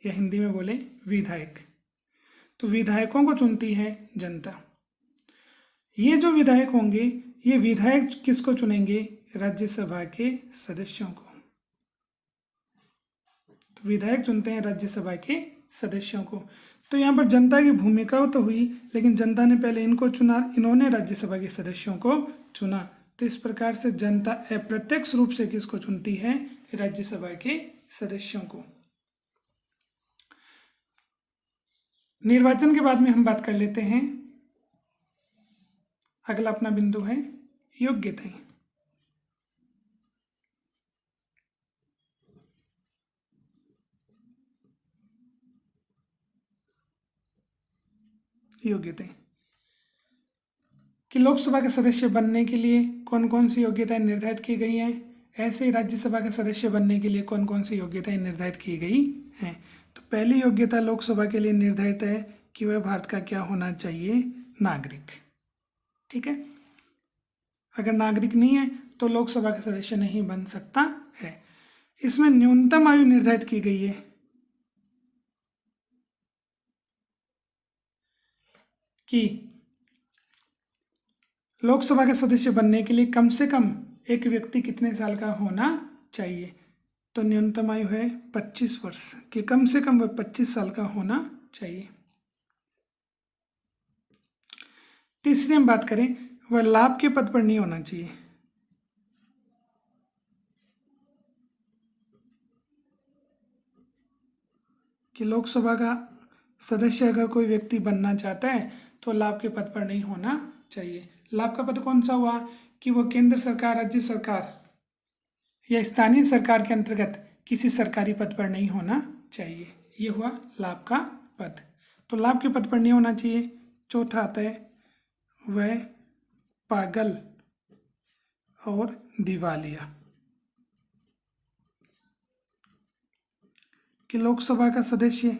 S1: या हिंदी में बोले विधायक। तो विधायकों को चुनती है जनता। ये जो विधायक होंगे, ये विधायक किसको चुनेंगे? राज्यसभा के सदस्यों को। तो विधायक चुनते हैं राज्यसभा के सदस्यों को। तो यहाँ पर जनता की भूमिका तो हुई, लेकिन जनता ने पहले इनको चुना, इन्होंने राज्यसभा के सदस्यों को चुना। तो इस प्रकार से जनता अप्रत्यक्ष रूप से किसको चुनती है? राज्यसभा के सदस्यों को। निर्वाचन के बाद में हम बात कर लेते हैं, अगला अपना बिंदु है योग्यताएं। योग्यताएं कि लोकसभा के सदस्य बनने के लिए कौन कौन सी योग्यताएं निर्धारित की गई हैं? ऐसे ही राज्यसभा के सदस्य बनने के लिए कौन कौन सी योग्यताएं निर्धारित की गई हैं। तो पहली योग्यता लोकसभा के लिए निर्धारित है कि वह भारत का क्या होना चाहिए, नागरिक। ठीक है, अगर नागरिक नहीं है तो लोकसभा का सदस्य नहीं बन सकता है। इसमें न्यूनतम आयु निर्धारित की गई है कि लोकसभा के सदस्य बनने के लिए कम से कम एक व्यक्ति कितने साल का होना चाहिए। तो न्यूनतम आयु है 25 वर्ष, कि कम से कम वह 25 साल का होना चाहिए। तीसरी हम बात करें, वह लाभ के पद पर नहीं होना चाहिए। कि लोकसभा का सदस्य अगर कोई व्यक्ति बनना चाहता है तो लाभ के पद पर नहीं होना चाहिए। लाभ का पद कौन सा हुआ कि वो केंद्र सरकार, राज्य सरकार या स्थानीय सरकार के अंतर्गत किसी सरकारी पद पर नहीं होना चाहिए। ये हुआ लाभ का पद। तो लाभ के पद पर नहीं होना चाहिए। चौथा आता है वह पागल और दिवालिया। कि लोकसभा का सदस्य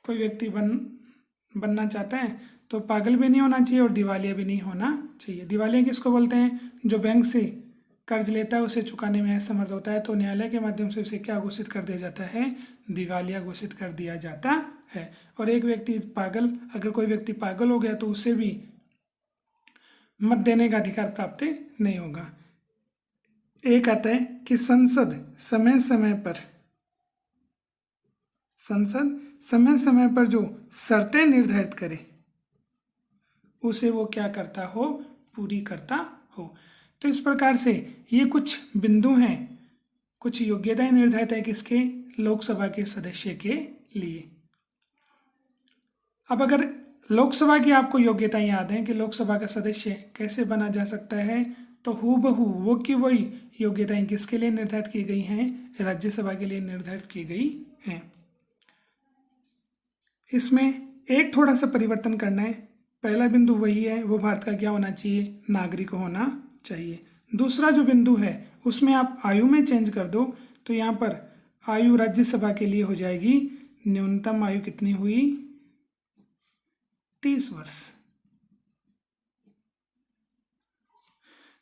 S1: कोई व्यक्ति बनना चाहता है तो पागल भी नहीं होना चाहिए और दिवालिया भी नहीं होना चाहिए। दिवालिया किसको बोलते हैं? जो बैंक से कर्ज लेता है उसे चुकाने में असमर्थ होता है तो न्यायालय के माध्यम से उसे क्या घोषित कर दिया जाता है? दिवालिया घोषित कर दिया जाता है। और एक व्यक्ति पागल, अगर कोई व्यक्ति पागल हो गया तो उसे भी मत देने का अधिकार प्राप्त नहीं होगा। एक आता है कि संसद समय समय पर जो शर्तें निर्धारित करे उसे वो क्या करता हो? पूरी करता हो। तो इस प्रकार से ये कुछ बिंदु हैं, कुछ योग्यताएं निर्धारित है किसके? लोकसभा के सदस्य के लिए। अब अगर लोकसभा की आपको योग्यताएं याद हैं कि लोकसभा का सदस्य कैसे बना जा सकता है, तो हूबहू वो की वही योग्यताएं किसके लिए निर्धारित की गई हैं? राज्यसभा के लिए निर्धारित की गई हैं। इसमें एक थोड़ा सा परिवर्तन करना है। पहला बिंदु वही है, वो भारत का क्या होना चाहिए? नागरिक होना चाहिए। दूसरा जो बिंदु है उसमें आप आयु में चेंज कर दो, तो यहाँ पर आयु राज्यसभा के लिए हो जाएगी, न्यूनतम आयु कितनी हुई? 30 वर्ष।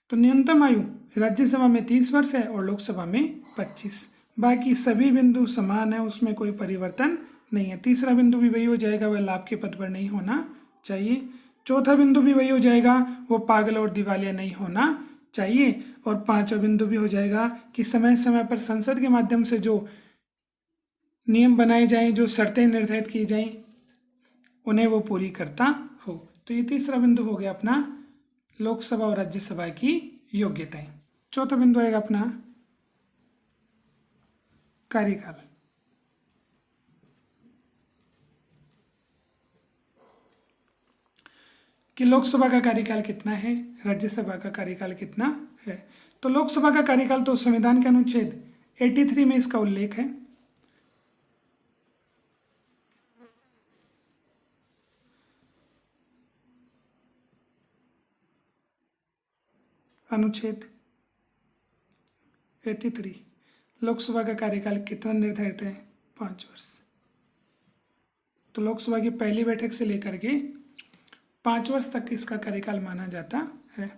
S1: तो न्यूनतम आयु राज्यसभा में 30 वर्ष है और लोकसभा में 25। बाकी सभी बिंदु समान है, उसमें कोई परिवर्तन नहीं है। तीसरा बिंदु भी वही हो जाएगा, वह लाभ के पद पर नहीं होना चाहिए। चौथा बिंदु भी वही हो जाएगा, वो पागल और दिवालिया नहीं होना चाहिए। और पांचवा बिंदु भी हो जाएगा कि समय समय पर संसद के माध्यम से जो नियम बनाए जाएं, जो शर्तें निर्धारित की जाएं, उन्हें वो पूरी करता हो। तो ये तीसरा बिंदु हो गया अपना लोकसभा और राज्यसभा की योग्यताएं। चौथा बिंदु आएगा अपना कार्यकाल। कि लोकसभा का कार्यकाल कितना है, राज्यसभा का कार्यकाल कितना है। तो लोकसभा का कार्यकाल तो संविधान के अनुच्छेद 83 में इसका उल्लेख है। अनुच्छेद 83 लोकसभा का कार्यकाल कितना निर्धारित है? 5 वर्ष। तो लोकसभा की पहली बैठक से लेकर के 5 वर्ष तक इसका कार्यकाल माना जाता है।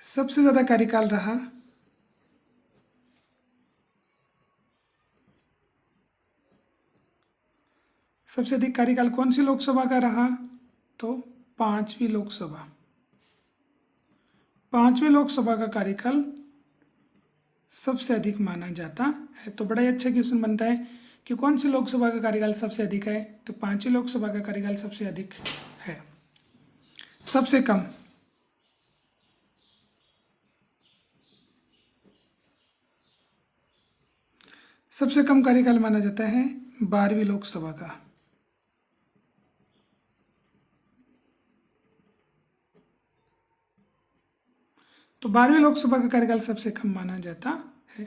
S1: सबसे ज्यादा कार्यकाल रहा सबसे अधिक कार्यकाल कौन सी लोकसभा का रहा? तो पांचवी लोकसभा। पांचवी लोकसभा का कार्यकाल सबसे अधिक माना जाता है। तो बड़ा ही अच्छा क्वेश्चन बनता है कि कौन सी लोकसभा का कार्यकाल सबसे अधिक है? तो पांचवी लोकसभा का कार्यकाल सबसे अधिक है। सबसे कम कार्यकाल माना जाता है 12वीं लोकसभा का। तो 12वीं लोकसभा का कार्यकाल सबसे कम माना जाता है।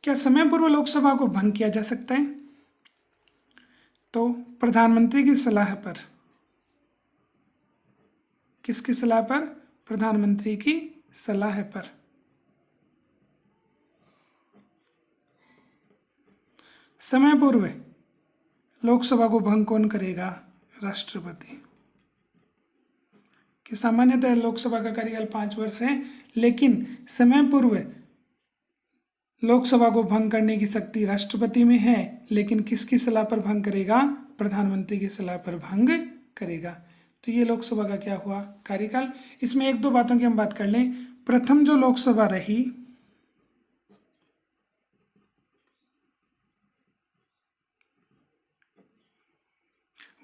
S1: क्या समय पूर्व लोकसभा को भंग किया जा सकता है? तो प्रधानमंत्री की सलाह पर। किसकी सलाह पर? प्रधानमंत्री की सलाह पर। समय पूर्व लोकसभा को भंग कौन करेगा? राष्ट्रपति। कि सामान्यतः लोकसभा का कार्यकाल 5 वर्ष है, लेकिन समय पूर्व लोकसभा को भंग करने की शक्ति राष्ट्रपति में है, लेकिन किसकी सलाह पर भंग करेगा? प्रधानमंत्री की सलाह पर भंग करेगा। तो ये लोकसभा का क्या हुआ? कार्यकाल। इसमें एक दो बातों की हम बात कर लें। प्रथम जो लोकसभा रही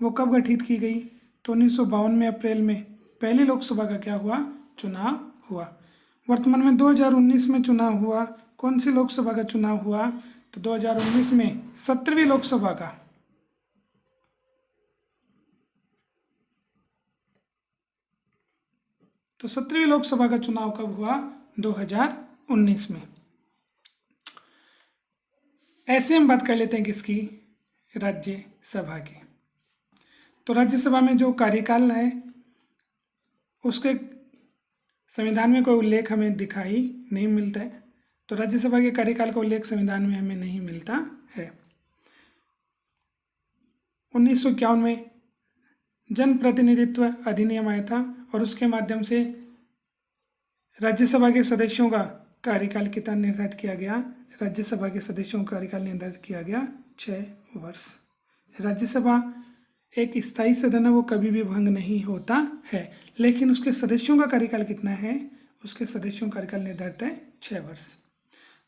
S1: वो कब गठित की गई? तो 1952 में अप्रैल में पहली लोकसभा का क्या हुआ? चुनाव हुआ। वर्तमान में 2019 में चुनाव हुआ। कौन सी लोकसभा का चुनाव हुआ? तो 2019 में 17वीं लोकसभा का। तो 17वीं लोकसभा का चुनाव कब हुआ? 2019 में। ऐसे हम बात कर लेते हैं किसकी? राज्यसभा की। तो राज्यसभा में जो कार्यकाल है उसके संविधान में कोई उल्लेख हमें दिखाई नहीं मिलता है। तो राज्यसभा के कार्यकाल का उल्लेख संविधान में हमें नहीं मिलता है। 1951 में जन प्रतिनिधित्व अधिनियम आया था और उसके माध्यम से राज्यसभा के सदस्यों का कार्यकाल कितना निर्धारित किया गया? राज्यसभा के सदस्यों का कार्यकाल निर्धारित किया गया 6 वर्ष। राज्यसभा एक स्थायी सदन है, वो कभी भी भंग नहीं होता है, लेकिन उसके सदस्यों का कार्यकाल कितना है? उसके सदस्यों का कार्यकाल निर्धारित है 6 वर्ष।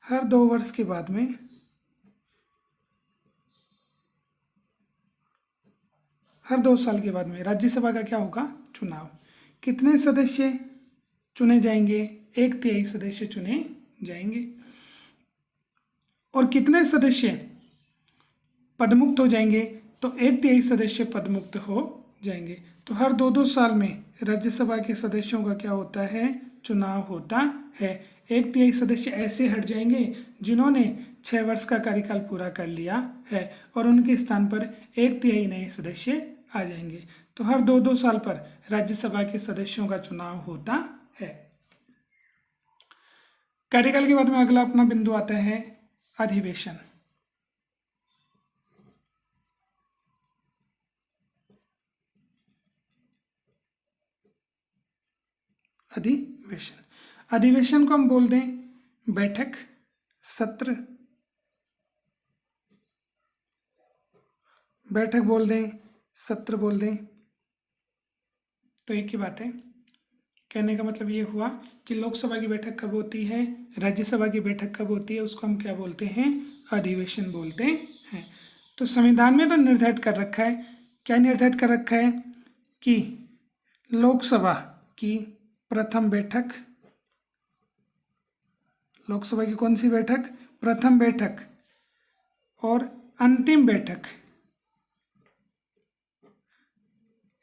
S1: हर 2 वर्ष के बाद में हर 2 साल के बाद में राज्यसभा का क्या होगा? चुनाव। कितने सदस्य चुने जाएंगे? 1/3 सदस्य चुने जाएंगे। और कितने सदस्य पदमुक्त हो जाएंगे? तो 1/3 सदस्य पदमुक्त हो जाएंगे। तो हर 2-2 साल में राज्यसभा के सदस्यों का क्या होता है? चुनाव होता है। 1/3 सदस्य ऐसे हट जाएंगे जिन्होंने 6 वर्ष का कार्यकाल पूरा कर लिया है और उनके स्थान पर 1/3 नए सदस्य आ जाएंगे। तो हर 2-2 साल पर राज्यसभा के सदस्यों का चुनाव होता है। कार्यकाल के बाद में अगला अपना बिंदु आता है अधिवेशन। अधिवेशन को हम बोल दें बैठक, सत्र। बैठक बोल दें, सत्र बोल दें, तो एक ही बात है। कहने का मतलब ये हुआ कि लोकसभा की बैठक कब होती है, राज्यसभा की बैठक कब होती है, उसको हम क्या बोलते हैं? अधिवेशन बोलते हैं। तो संविधान में तो निर्धारित कर रखा है, क्या निर्धारित कर रखा है? कि लोकसभा की प्रथम बैठक, लोकसभा की कौन सी बैठक? प्रथम बैठक और अंतिम बैठक,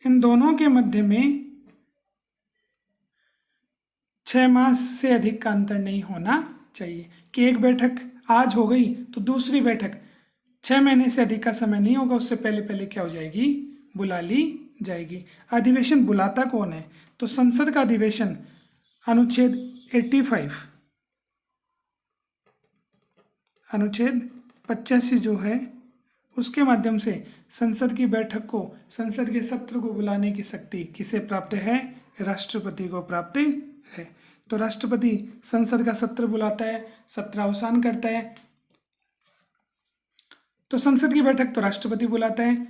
S1: इन दोनों के मध्य में 6 मास से अधिक का अंतर नहीं होना चाहिए। कि एक बैठक आज हो गई तो दूसरी बैठक 6 महीने से अधिक का समय नहीं होगा, उससे पहले पहले क्या हो जाएगी? बुला ली जाएगी। अधिवेशन बुलाता कौन है? तो संसद का अधिवेशन अनुच्छेद 85 अनुच्छेद 85 जो है उसके माध्यम से संसद की बैठक को, संसद के सत्र को बुलाने की शक्ति किसे प्राप्त है? राष्ट्रपति को प्राप्त है। तो राष्ट्रपति संसद का सत्र बुलाता है, सत्रावसान करता है। तो संसद की बैठक तो राष्ट्रपति बुलाता है।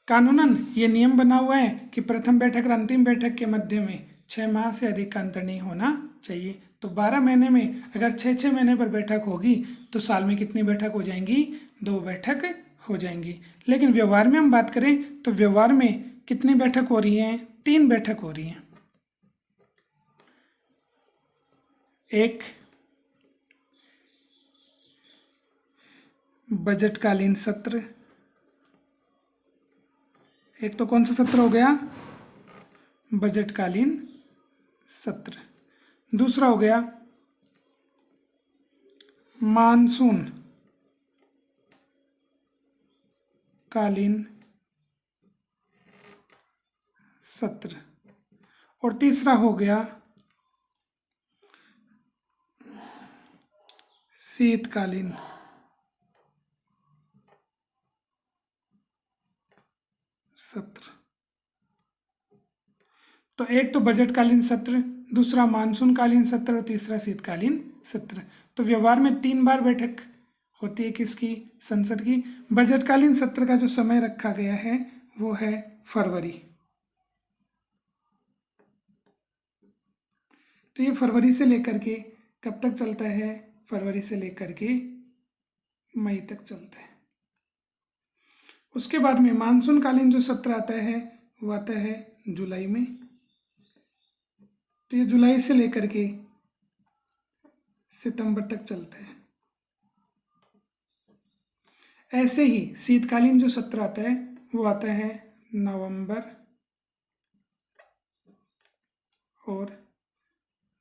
S1: कानूनन ये नियम बना हुआ है कि प्रथम बैठक और अंतिम बैठक के मध्य में 6 माह से अधिक का अंतर नहीं होना चाहिए। तो 12 महीने में अगर 6-6 महीने पर बैठक होगी तो साल में कितनी बैठक हो जाएंगी? 2 बैठक हो जाएंगी। लेकिन व्यवहार में हम बात करें तो व्यवहार में कितनी बैठक हो रही हैं? 3 बैठक हो रही हैं। एक बजटकालीन सत्र, एक तो कौन सा सत्र हो गया? बजटकालीन सत्र। दूसरा हो गया मानसून कालीन सत्र। और तीसरा हो गया शीतकालीन सत्र। तो एक तो बजटकालीन सत्र, दूसरा मानसूनकालीन सत्र और तीसरा शीतकालीन सत्र। तो व्यवहार में 3 बार बैठक होती है किसकी? संसद की। बजटकालीन सत्र का जो समय रखा गया है वो है फरवरी। तो ये फरवरी से लेकर के कब तक चलता है? फरवरी से लेकर के मई तक चलता है। उसके बाद में मानसूनकालीन जो सत्र आता है वो आता है जुलाई में। तो ये जुलाई से लेकर के सितंबर तक चलता है। ऐसे ही शीतकालीन जो सत्र आता है वो आता है नवंबर और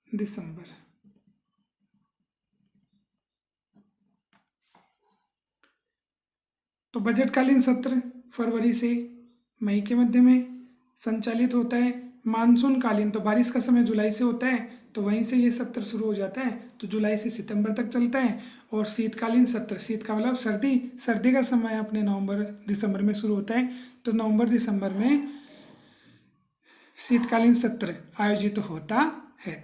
S1: दिसंबर। तो बजटकालीन सत्र फरवरी से मई के मध्य में संचालित होता है। मानसूनकालीन तो बारिश का समय जुलाई से होता है, तो वहीं से ये सत्र शुरू हो जाता है, तो जुलाई से सितंबर तक चलता है। और शीतकालीन सत्र, शीत का मतलब सर्दी, सर्दी का समय अपने नवंबर दिसंबर में शुरू होता है, तो नवंबर दिसंबर में शीतकालीन सत्र आयोजित होता है।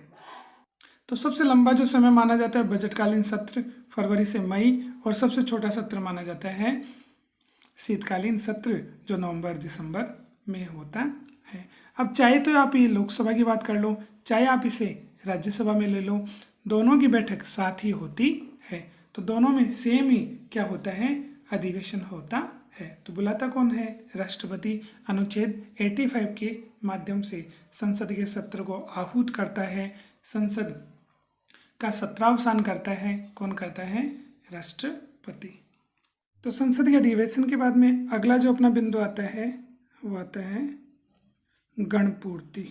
S1: तो सबसे लंबा जो समय माना जाता है बजटकालीन सत्र फरवरी से मई, और सबसे छोटा सत्र माना जाता है शीतकालीन सत्र जो नवंबर दिसंबर में होता है। अब चाहे तो आप ये लोकसभा की बात कर लो, चाहे आप इसे राज्यसभा में ले लो, दोनों की बैठक साथ ही होती है। तो दोनों में सेम ही क्या होता है? अधिवेशन होता है। तो बुलाता कौन है? राष्ट्रपति। अनुच्छेद 85 के माध्यम से संसद के सत्र को आहूत करता है, संसद का सत्रावसान करता है। कौन करता है? राष्ट्रपति। तो संसद के अधिवेशन के बाद में अगला जो अपना बिंदु आता है वो आता है गणपूर्ति।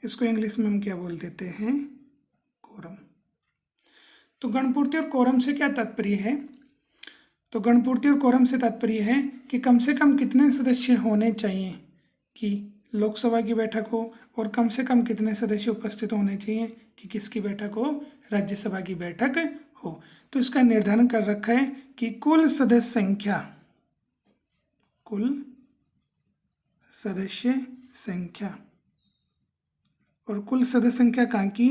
S1: इसको इंग्लिश में हम क्या बोल देते हैं? कोरम। तो गणपूर्ति और कोरम से क्या तात्पर्य है? तो गणपूर्ति और कोरम से तात्पर्य है कि कम से कम कितने सदस्य होने चाहिए कि लोकसभा की बैठक हो, और कम से कम कितने सदस्य उपस्थित होने चाहिए कि किसकी बैठक हो? राज्यसभा की बैठक हो। तो इसका निर्धारण कर रखा है कि कुल सदस्य संख्या और कुल सदस्य संख्या कहाँ की?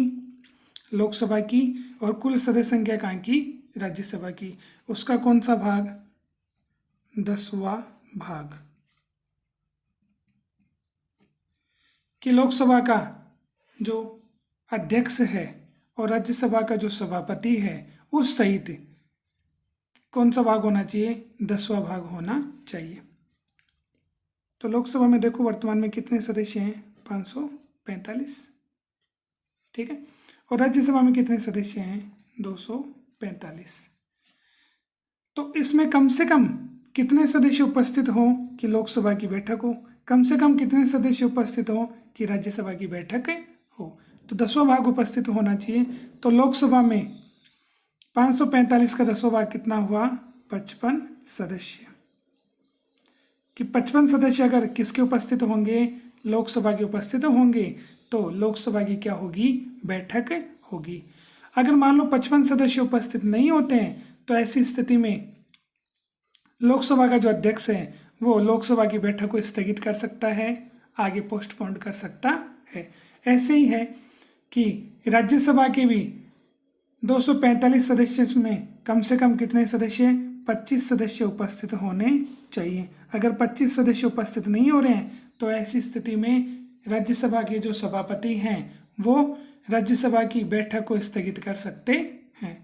S1: लोकसभा की। और कुल सदस्य संख्या कहाँ की? राज्यसभा की। उसका कौन सा भाग? 10वां भाग। कि लोकसभा का जो अध्यक्ष है और राज्यसभा का जो सभापति है उस सहित कौन सा भाग होना चाहिए? 10वां भाग होना चाहिए। तो लोकसभा में देखो वर्तमान में कितने सदस्य हैं? 545, ठीक है। और राज्यसभा में कितने सदस्य हैं? 245। तो इसमें कम से कम कितने सदस्य उपस्थित हों कि लोकसभा की बैठक हो? कम से कम कितने सदस्य उपस्थित हों कि राज्यसभा की बैठक हो? तो 10वां भाग उपस्थित होना चाहिए। तो लोकसभा में 545 का 10वां भाग कितना हुआ? 55 सदस्य। कि 55 सदस्य अगर किसके उपस्थित होंगे? लोकसभा के उपस्थित होंगे, तो लोकसभा की क्या होगी? बैठक होगी। अगर मान लो 55 सदस्य उपस्थित नहीं होते हैं, तो ऐसी स्थिति में लोकसभा का जो अध्यक्ष है वो लोकसभा की बैठक को स्थगित कर सकता है, आगे पोस्टपोन कर सकता है। ऐसे ही है कि राज्यसभा के भी 245 सदस्य में कम से कम कितने सदस्य? 25 सदस्य उपस्थित होने चाहिए। अगर 25 सदस्य उपस्थित नहीं हो रहे हैं, तो ऐसी स्थिति में राज्यसभा के जो सभापति हैं वो राज्यसभा की बैठक को स्थगित कर सकते हैं।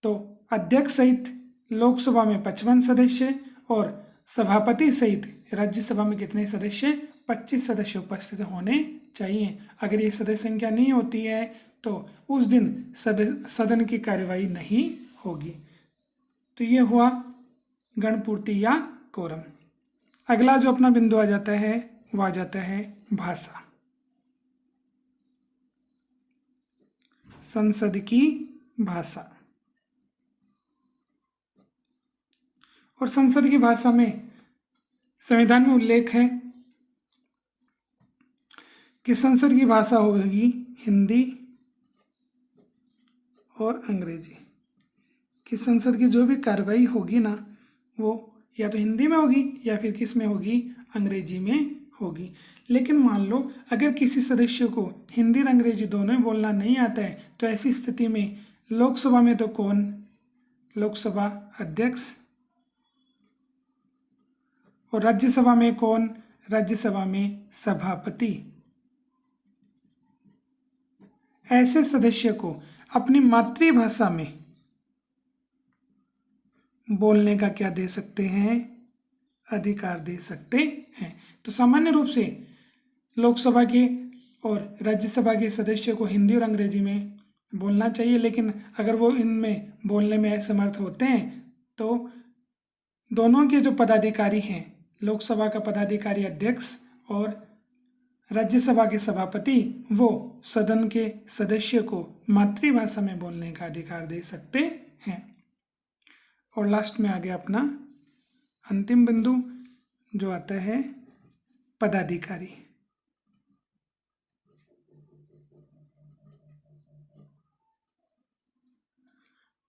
S1: तो अध्यक्ष सहित लोकसभा में 55 सदस्य और सभापति सहित राज्यसभा में कितने सदस्य? 25 सदस्य उपस्थित होने चाहिए। अगर ये सदस्य संख्या नहीं होती है तो उस दिन सदन की कार्यवाही नहीं होगी। तो ये हुआ गणपूर्ति या कोरम। अगला जो अपना बिंदु आ जाता है वो आ जाता है भाषा। संसद की भाषा। और संसद की भाषा में संविधान में उल्लेख है कि संसद की भाषा होगी हिंदी और अंग्रेजी, कि संसद की जो भी कार्रवाई होगी ना वो या तो हिंदी में होगी या फिर किस में होगी, अंग्रेजी में होगी। लेकिन मान लो अगर किसी सदस्य को हिंदी और अंग्रेजी दोनों ही बोलना नहीं आता है तो ऐसी स्थिति में लोकसभा में तो कौन, लोकसभा अध्यक्ष, और राज्यसभा में कौन, राज्यसभा में सभापति। ऐसे सदस्य को अपनी मातृभाषा में बोलने का क्या दे सकते हैं, अधिकार दे सकते हैं। तो सामान्य रूप से लोकसभा के और राज्यसभा के सदस्य को हिंदी और अंग्रेजी में बोलना चाहिए, लेकिन अगर वो इनमें बोलने में असमर्थ होते हैं तो दोनों के जो पदाधिकारी हैं, लोकसभा का पदाधिकारी अध्यक्ष और राज्यसभा के सभापति, वो सदन के सदस्य को मातृभाषा में बोलने का अधिकार दे सकते हैं। और लास्ट में आ गया अपना अंतिम बिंदु जो आता है पदाधिकारी।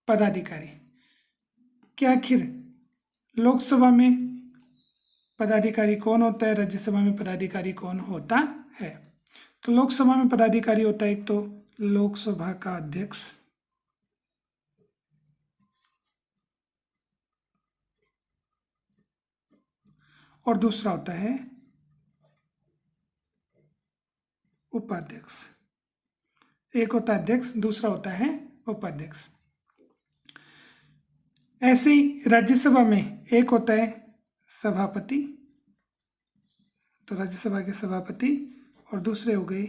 S1: पदाधिकारी कि आखिर लोकसभा में पदाधिकारी कौन होता है, राज्यसभा में पदाधिकारी कौन होता है। तो लोकसभा में पदाधिकारी होता है एक तो लोकसभा का अध्यक्ष, और दूसरा होता है उपाध्यक्ष। एक होता है अध्यक्ष, दूसरा होता है उपाध्यक्ष। ऐसे ही राज्यसभा में एक होता है सभापति, तो राज्यसभा के सभापति, और दूसरे हो गए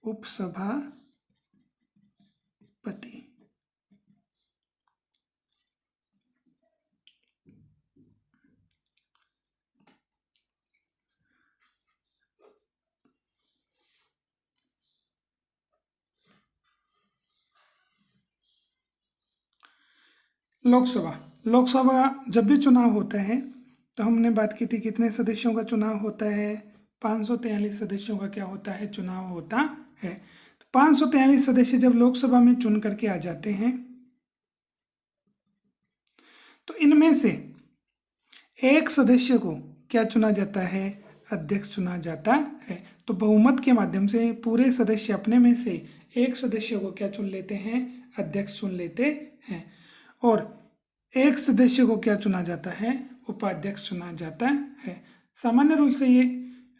S1: उपसभापति। लोकसभा जब भी चुनाव होता है तो हमने बात की थी कितने सदस्यों का चुनाव होता है, 543 सदस्यों का क्या होता है, चुनाव होता है। तो 543 सदस्य जब लोकसभा में चुन करके आ जाते हैं तो इनमें से एक सदस्य को क्या चुना जाता है, अध्यक्ष चुना जाता है। तो बहुमत के माध्यम से पूरे सदस्य अपने में से एक सदस्य को क्या चुन लेते हैं, अध्यक्ष चुन लेते हैं, और एक सदस्य को क्या चुना जाता है, उपाध्यक्ष चुना जाता है। सामान्य रूप से ये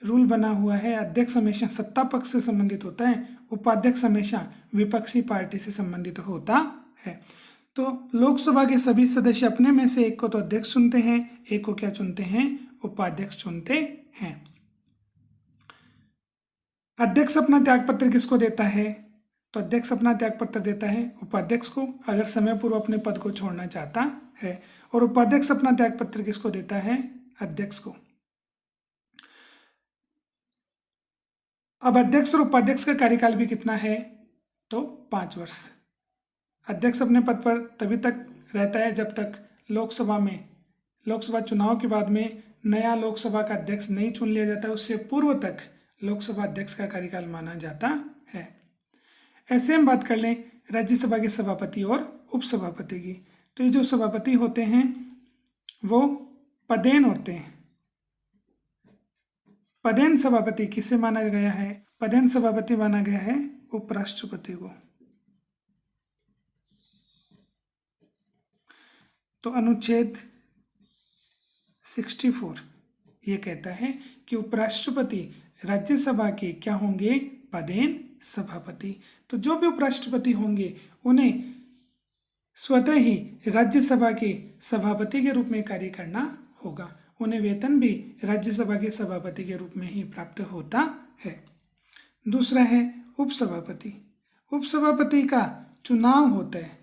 S1: रूल बना हुआ है, अध्यक्ष हमेशा सत्ता पक्ष से संबंधित होता है, उपाध्यक्ष हमेशा विपक्षी पार्टी से संबंधित होता है। तो लोकसभा के सभी सदस्य अपने में से एक को तो अध्यक्ष चुनते हैं, एक को क्या चुनते हैं, उपाध्यक्ष चुनते हैं। अध्यक्ष अपना त्यागपत्र किसको देता है, तो अध्यक्ष अपना त्यागपत्र देता है उपाध्यक्ष को अगर समय पूर्व अपने पद को छोड़ना चाहता है, और उपाध्यक्ष अपना त्यागपत्र किसको देता है, अध्यक्ष को। अब अध्यक्ष और उपाध्यक्ष का कार्यकाल भी कितना है, तो 5 वर्ष। अध्यक्ष अपने पद पर तभी तक रहता है जब तक लोकसभा चुनाव के बाद में नया लोकसभा का अध्यक्ष नहीं चुन लिया जाता, उससे पूर्व तक लोकसभा अध्यक्ष का कार्यकाल माना जाता है। ऐसे हम बात कर लें राज्यसभा के सभापति और उपसभापति की। तो ये जो सभापति होते हैं वो पदेन होते हैं। पदेन सभापति किसे माना गया है, पदेन सभापति माना गया है उपराष्ट्रपति को। तो अनुच्छेद 64 ये कहता है कि उपराष्ट्रपति राज्यसभा के क्या होंगे, पदेन सभापति। तो जो भी उपराष्ट्रपति होंगे उन्हें स्वतः ही राज्यसभा के सभापति के रूप में कार्य करना होगा, उन्हें वेतन भी राज्यसभा के सभापति के रूप में ही प्राप्त होता है। दूसरा है उपसभापति। उपसभापति का चुनाव होता है,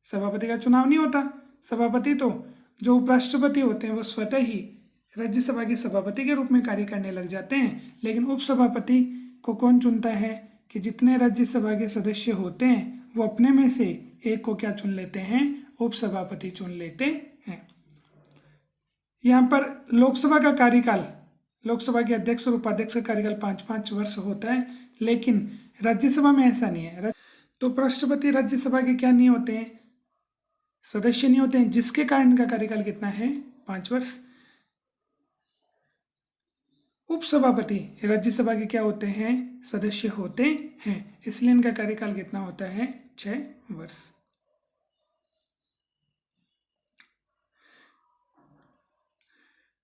S1: सभापति का चुनाव नहीं होता। सभापति तो जो उपराष्ट्रपति होते हैं वो स्वतः ही राज्यसभा के सभापति के रूप में कार्य करने लग जाते हैं, लेकिन उपसभापति को कौन चुनता है कि जितने राज्यसभा के सदस्य होते हैं वो अपने में से एक को क्या चुन लेते हैं, उपसभापति चुन लेते हैं। यहाँ पर लोकसभा का कार्यकाल, लोकसभा के अध्यक्ष और उपाध्यक्ष का कार्यकाल 5-5 वर्ष होता है, लेकिन राज्यसभा में ऐसा नहीं है। तो उपराष्ट्रपति राज्यसभा के क्या नहीं होते हैं, सदस्य नहीं होते हैं, जिसके कारण इनका कार्यकाल कितना है, 5 वर्ष। उपसभापति राज्यसभा के क्या होते हैं, सदस्य होते हैं, इसलिए इनका कार्यकाल कितना होता है, 6 वर्ष।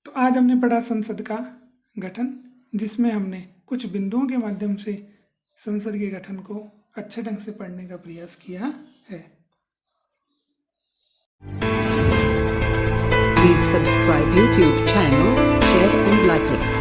S1: तो आज हमने पढ़ा संसद का गठन, जिसमें हमने कुछ बिंदुओं के माध्यम से संसद के गठन को अच्छे ढंग से पढ़ने का प्रयास किया है।
S2: Please subscribe YouTube channel, share and like it.